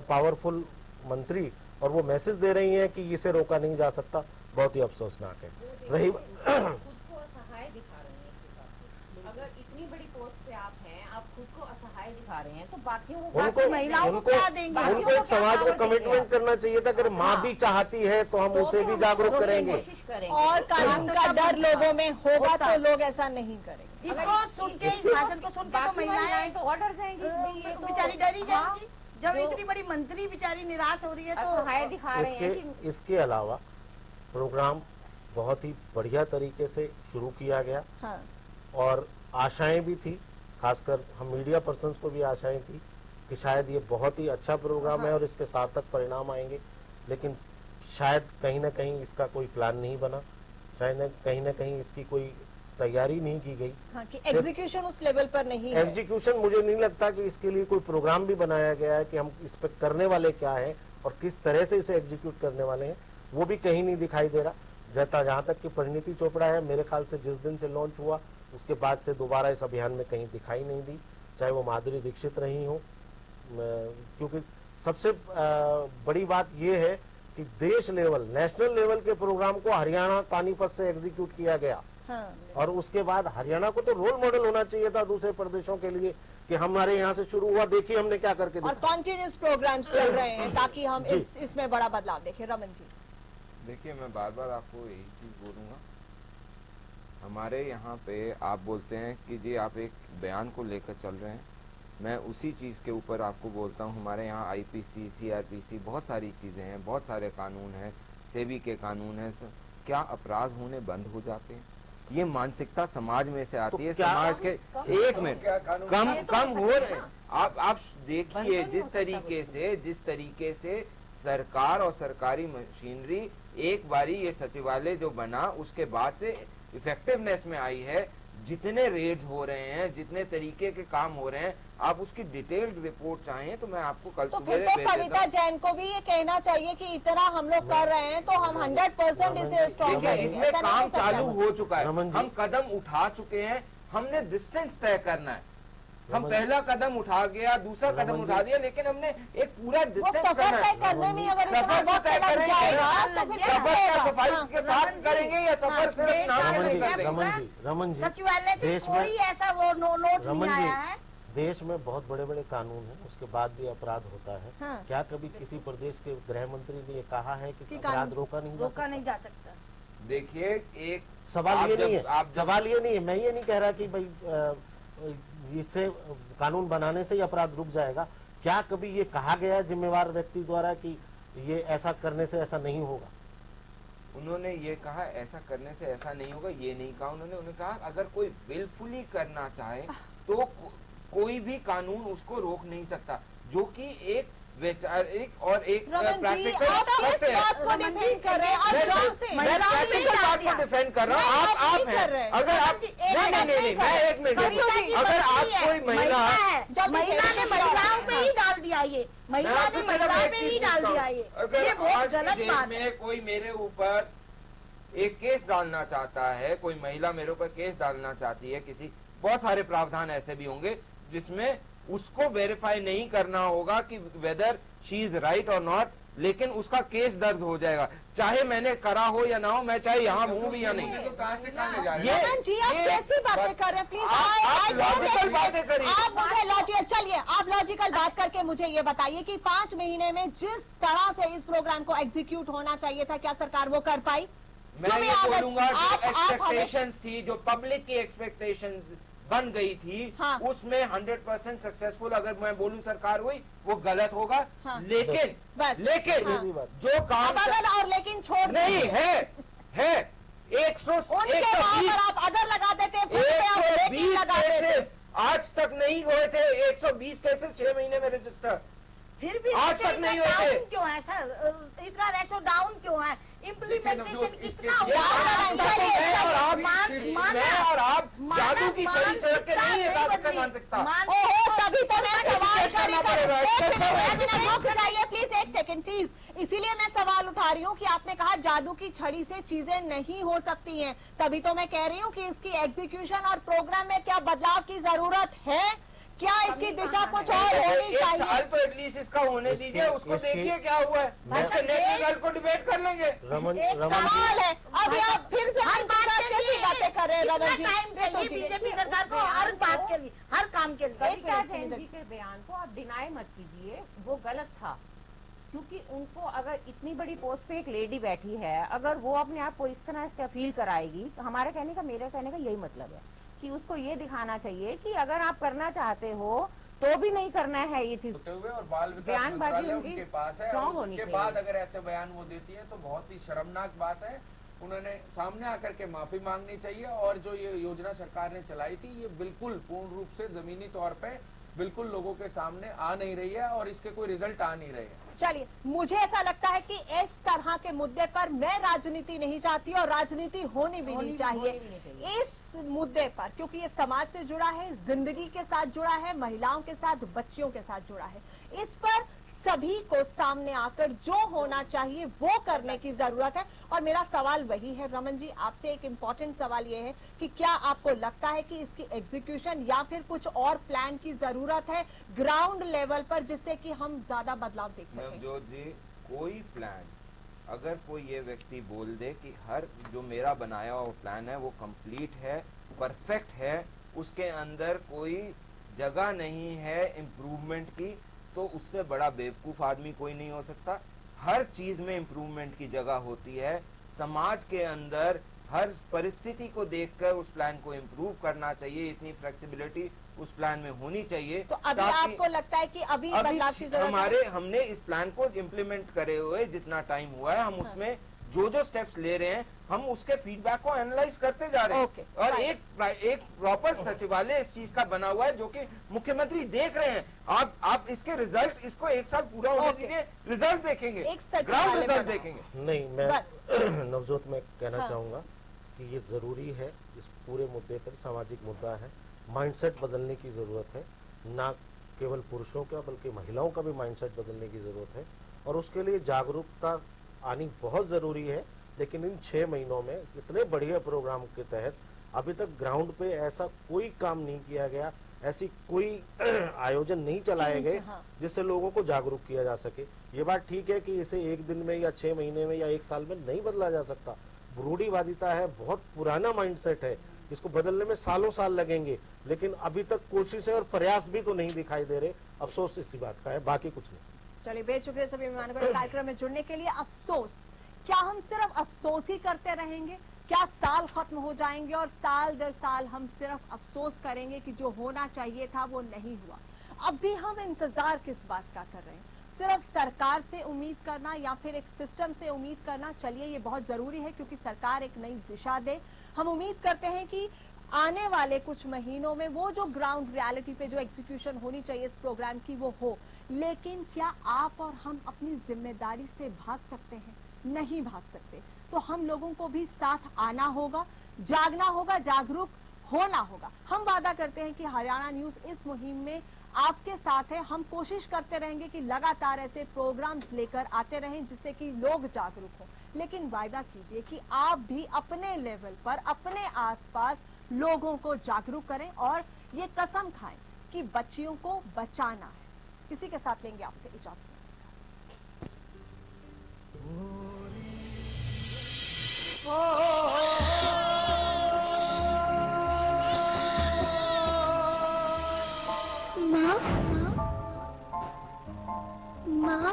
[SPEAKER 8] पावरफुल मंत्री और वो मैसेज दे रही हैं कि इसे रोका नहीं जा सकता, बहुत ही अफसोसनाक है। रही
[SPEAKER 9] खुद को असहाय दिखा रही हैं। अगर इतनी बड़ी पोस्ट पे आप हैं, आप खुद को असहाय दिखा रहे हैं, तो बाकियों को महिलाओं को क्या देंगे?
[SPEAKER 8] उनको एक समाज को कमिटमेंट करना चाहिए था, अगर माँ भी चाहती है तो हम उसे भी जागरूक करेंगे
[SPEAKER 7] और कानून का डर लोगों में होगा तो लोग ऐसा नहीं करेंगे।
[SPEAKER 12] इसको सुन के, इस भाषण को सुन के तो महिलाएं तो ऑर्डर जाएंगी, बेचारी डरी जाएंगी। जब इतनी बड़ी मंत्री बेचारी निराश हो रही है तो असहाय दिखा रहे हैं।
[SPEAKER 8] इसके अलावा प्रोग्राम बहुत ही बढ़िया तरीके से शुरू किया गया और आशाएं भी थी खासकर हम मीडिया पर्सन्स को भी आशाएं थी कि शायद ये बहुत ही अच्छा प्रोग्राम है और इसके सार्थक परिणाम आएंगे, लेकिन शायद कहीं ना कहीं इसका कोई प्लान नहीं बना, शायद कहीं ना कहीं इसकी कोई तैयारी नहीं की गई।
[SPEAKER 7] हाँ, कि एग्जीक्यूशन उस लेवल पर नहीं है।
[SPEAKER 8] एग्जीक्यूशन मुझे नहीं लगता कि इसके लिए कोई प्रोग्राम भी बनाया गया है कि हम इस पर करने वाले क्या है और किस तरह से इसे एग्जीक्यूट करने वाले हैं, वो भी कहीं नहीं दिखाई दे रहा। जहाँ तक कि परिणीति चोपड़ा है, मेरे ख्याल से जिस दिन से लॉन्च हुआ उसके बाद से दोबारा इस अभियान में कहीं दिखाई नहीं दी, चाहे वो माधुरी दीक्षित रही हो, क्योंकि सबसे बड़ी बात यह है कि देश लेवल, नेशनल लेवल के प्रोग्राम को हरियाणा पानीपत से एग्जीक्यूट किया गया।
[SPEAKER 7] हाँ।
[SPEAKER 8] और उसके बाद हरियाणा को तो रोल मॉडल होना चाहिए था दूसरे प्रदेशों के लिए कि हमारे यहाँ से शुरू हुआ, देखिए हमने क्या करके
[SPEAKER 7] और कॉन्टिन्यूस प्रोग्राम्स चल रहे हैं ताकि हम इसमें बड़ा बदलाव देखें। रमन जी
[SPEAKER 11] देखिए, मैं बार बार आपको यही चीज बोलूंगा, हमारे यहाँ पे आप बोलते हैं कि जी आप एक बयान को लेकर चल रहे हैं, मैं उसी चीज के ऊपर आपको बोलता हूँ, हमारे यहाँ आईपीसी, सीआरपीसी, बहुत सारी चीजें हैं, बहुत सारे कानून हैं, सेबी के कानून हैं, क्या अपराध होने बंद हो जाते हैं? ये मानसिकता समाज में से आती है, समाज के एक मिनट कम हो रहे हैं। आप देखिए जिस तरीके से सरकार और सरकारी मशीनरी एक बारी ये सचिवालय जो बना उसके बाद से इफेक्टिवनेस में आई है, जितने रेड्स हो रहे हैं, जितने तरीके के काम हो रहे हैं, आप उसकी डिटेल्ड रिपोर्ट चाहें तो मैं आपको कल सुबह
[SPEAKER 7] भेज देता हूं। कविता जैन को भी ये कहना चाहिए कि इतना हम लोग कर रहे हैं तो हम 100% इसे स्ट्रॉन्ग करेंगे।
[SPEAKER 11] इसमें काम चालू हो चुका है, हम कदम उठा चुके हैं, हमने डिस्टेंस तय करना है। हम पहला कदम उठा गया, दूसरा कदम उठा दिया, लेकिन हमने एक पूरा डिस्टेंस
[SPEAKER 7] करने में अगर
[SPEAKER 11] सफर को तय करेंगे, सफर क्या सफाई के साथ करेंगे या सफर सिर्फ नाम में नहीं करेंगे?
[SPEAKER 8] रमन जी,
[SPEAKER 12] सचिवालय से कोई ऐसा वो नोट नहीं आया है।
[SPEAKER 8] देश में बहुत बड़े बड़े कानून हैं, उसके बाद भी अपराध होता है।
[SPEAKER 7] हाँ।
[SPEAKER 8] क्या कभी किसी प्रदेश के गृह मंत्री ने ये कहा है कि अपराध रोका नहीं जा सकता?
[SPEAKER 11] देखिए, एक
[SPEAKER 8] सवाल ये नहीं है, सवाल ये नहीं है, मैं ये नहीं कह रहा कि भाई इससे कानून बनाने से ही अपराध रुक जाएगा। क्या कभी ये कहा गया जिम्मेवार व्यक्ति द्वारा कि ये ऐसा करने से ऐसा नहीं होगा?
[SPEAKER 11] उन्होंने ये कहा ऐसा करने से ऐसा नहीं होगा, ये नहीं कहा उन्होंने कहा अगर कोई विलफुली करना चाहे तो कोई भी कानून उसको रोक नहीं सकता, जो कि एक वैचारिक और एक प्रैक्टिकल बात को डिफेंड कर रहे हैं। मैं प्रैक्टिकल बात को डिफेंड कर रहा हूँ, आप हैं। अगर आप नहीं, मैं एक मिनट, अगर आप कोई महिला
[SPEAKER 12] ने महिलाओं पे ही डाल दिया, ये महिला ने महिलाओं पे ही डाल दिया, ये बहुत गलत बात है।
[SPEAKER 11] कोई मेरे ऊपर एक केस डालना चाहता है, कोई महिला मेरे ऊपर केस डालना चाहती है, किसी बहुत सारे प्रावधान ऐसे भी होंगे जिसमें उसको वेरीफाई नहीं करना होगा कि वेदर शी इज राइट और नॉट, लेकिन उसका केस दर्ज हो जाएगा, चाहे मैंने करा हो या ना हो, मैं चाहे यहाँ हूँ भी या नहीं।
[SPEAKER 7] तो कहाँ से खाने जा रहे हैं? जी आप कैसी बातें कर रहे हैं? प्लीज आप
[SPEAKER 11] लॉजिकल बातें करिए।
[SPEAKER 7] आप मुझे लॉजिकल, चलिए आप लॉजिकल बात करके मुझे ये बताइए कि 5 महीने में जिस तरह से इस प्रोग्राम को एग्जीक्यूट होना चाहिए था, क्या सरकार वो कर पाई?
[SPEAKER 11] मैं ये बोलूंगा जो एक्सपेक्टेशंस थी, जो पब्लिक की एक्सपेक्टेशंस बन गई थी, हाँ। उसमें 100% सक्सेसफुल अगर मैं बोलूं सरकार हुई, वो गलत होगा। हाँ। लेकिन हाँ। जो काम
[SPEAKER 7] और लेकिन छोड़
[SPEAKER 11] नहीं है 120
[SPEAKER 7] आप अगर लगा देते
[SPEAKER 11] 120 आज तक नहीं हुए थे, 120 केसेस 6 महीने में रजिस्टर,
[SPEAKER 12] फिर भी
[SPEAKER 11] आज तक नहीं हुए थे।
[SPEAKER 12] क्यों है सर, इतना रेशो डाउन क्यों है? इम्प्लीमेंटेशन कितना
[SPEAKER 11] और आप जादू की छड़ी चढ़ के नहीं है मान सकता।
[SPEAKER 7] तभी तो मैं सवाल चाहिए, प्लीज एक सेकंड प्लीज। इसीलिए मैं सवाल उठा रही हूँ कि आपने कहा जादू की छड़ी से चीजें नहीं हो सकती हैं, तभी तो मैं कह रही हूँ कि इसकी एग्जीक्यूशन और प्रोग्राम में क्या बदलाव की जरूरत है, क्या इसकी दिशा कुछ और होनी चाहिए?
[SPEAKER 11] साल तो एटलीस्ट इसका होने दीजिए, उसको देखिए क्या हुआ है, उसके नेक्स्ट रिजल्ट को डिबेट कर लेंगे।
[SPEAKER 7] एक सवाल है, अभी आप फिर से हर बात कैसी बातें कर रहे हैं? रमन जी,
[SPEAKER 12] बीजेपी सरकार को हर बात के लिए, हर काम के लिए
[SPEAKER 9] के बयान को आप डिनाई मत कीजिए, वो गलत था, क्योंकि उनको अगर इतनी बड़ी पोस्ट पे एक लेडी बैठी है, अगर वो अपने आप को इस तरह से फील कराएगी, तो हमारे कहने का, मेरे कहने का यही मतलब है कि उसको ये दिखाना चाहिए कि अगर आप करना चाहते हो तो भी नहीं करना है ये चीज।
[SPEAKER 10] और बाल विकास मंत्रालय उनके पास है, और उसके बाद अगर ऐसे बयान वो देती है तो बहुत ही शर्मनाक बात है। उन्होंने सामने आकर के माफी मांगनी चाहिए। और जो ये योजना सरकार ने चलाई थी, ये बिल्कुल पूर्ण रूप से जमीनी तौर पे बिल्कुल लोगों के सामने आ नहीं रही है और इसके कोई रिजल्ट आ नहीं रहे हैं।
[SPEAKER 7] चलिए, मुझे ऐसा लगता है कि इस तरह के मुद्दे पर मैं राजनीति नहीं चाहती और राजनीति होनी भी नहीं चाहिए इस मुद्दे पर, क्योंकि ये समाज से जुड़ा है, जिंदगी के साथ जुड़ा है, महिलाओं के साथ, बच्चियों के साथ जुड़ा है। इस पर सभी को सामने आकर जो होना चाहिए वो करने की जरूरत है। और मेरा सवाल वही है रमन जी, आपसे एक इम्पोर्टेंट सवाल ये है कि क्या आपको लगता है कि इसकी एग्जीक्यूशन या फिर कुछ और प्लान की जरूरत है ग्राउंड लेवल पर, जिससे कि हम ज्यादा बदलाव देख सकें?
[SPEAKER 11] नवजोत जी, कोई प्लान अगर कोई ये व्यक्ति बोल दे कि हर जो मेरा बनाया हुआ प्लान है वो कंप्लीट है, परफेक्ट है, उसके अंदर कोई जगह नहीं है इम्प्रूवमेंट की, तो उससे बड़ा बेवकूफ आदमी कोई नहीं हो सकता। हर चीज में इम्प्रूवमेंट की जगह होती है। समाज के अंदर हर परिस्थिति को देखकर उस प्लान को इम्प्रूव करना चाहिए, इतनी फ्लेक्सिबिलिटी उस प्लान में होनी चाहिए।
[SPEAKER 7] तो अभी आपको लगता है कि अभी बदलाव की जरूरत है?
[SPEAKER 11] हमने इस प्लान को इम्प्लीमेंट करे हुए जितना टाइम हुआ है, हम उसमें जो स्टेप्स ले रहे हैं, हम उसके फीडबैक को एनालाइज करते जा रहे हैं। और एक प्रॉपर सचिवालय इस चीज का बना हुआ है जो कि मुख्यमंत्री देख रहे हैं। आप इसके रिजल्ट, इसको एक साल पूरा होने दीजिए, रिजल्ट देखेंगे, ग्राउंड रिजल्ट देखेंगे।
[SPEAKER 8] नहीं, मैं नवजोत में कहना चाहूंगा कि ये जरूरी है, इस पूरे मुद्दे पर सामाजिक मुद्दा है, माइंडसेट बदलने की जरूरत है, ना केवल पुरुषों का बल्कि महिलाओं का भी माइंडसेट बदलने की जरूरत है। और उसके लिए जागरूकता आनी बहुत जरूरी है। लेकिन इन 6 महीनों में इतने बढ़िया प्रोग्राम के तहत अभी तक ग्राउंड पे ऐसा कोई काम नहीं किया गया, ऐसी कोई आयोजन नहीं चलाए गए जिससे लोगों को जागरूक किया जा सके। ये बात ठीक है कि इसे एक दिन में या 6 महीने में या 1 साल में नहीं बदला जा सकता। रूढ़िवादिता है, बहुत पुराना माइंडसेट है, इसको बदलने में सालों साल लगेंगे। लेकिन अभी तक कोशिशें और प्रयास भी तो नहीं दिखाई दे रहे। अफसोस इसी बात का है, बाकी कुछ नहीं।
[SPEAKER 7] चलिए, बेशुक्रिया सभी मेहमानों को कार्यक्रम में जुड़ने के लिए। अफसोस, क्या हम सिर्फ अफसोस ही करते रहेंगे? क्या साल खत्म हो जाएंगे और साल दर साल हम सिर्फ अफसोस करेंगे कि जो होना चाहिए था वो नहीं हुआ? अब भी हम इंतजार किस बात का कर रहे हैं? सिर्फ सरकार से उम्मीद करना या फिर एक सिस्टम से उम्मीद करना? चलिए, ये बहुत जरूरी है क्योंकि सरकार एक नई दिशा दे। हम उम्मीद करते हैं कि आने वाले कुछ महीनों में वो जो ग्राउंड रियलिटी पे जो एग्जीक्यूशन होनी चाहिए इस प्रोग्राम की वो हो। लेकिन क्या आप और हम अपनी जिम्मेदारी से भाग सकते हैं? नहीं भाग सकते। तो हम लोगों को भी साथ आना होगा, जागना होगा, जागरूक होना होगा। हम वादा करते हैं कि हरियाणा न्यूज इस मुहिम में आपके साथ है। हम कोशिश करते रहेंगे कि लगातार ऐसे प्रोग्राम्स लेकर आते रहें जिससे कि लोग जागरूक हों। लेकिन वायदा कीजिए कि आप भी अपने लेवल पर, अपने आसपास लोगों को जागरूक करें और ये कसम खाएं कि बच्चियों को बचाना है। इसी के साथ लेंगे आपसे इजाजत।
[SPEAKER 3] माँ,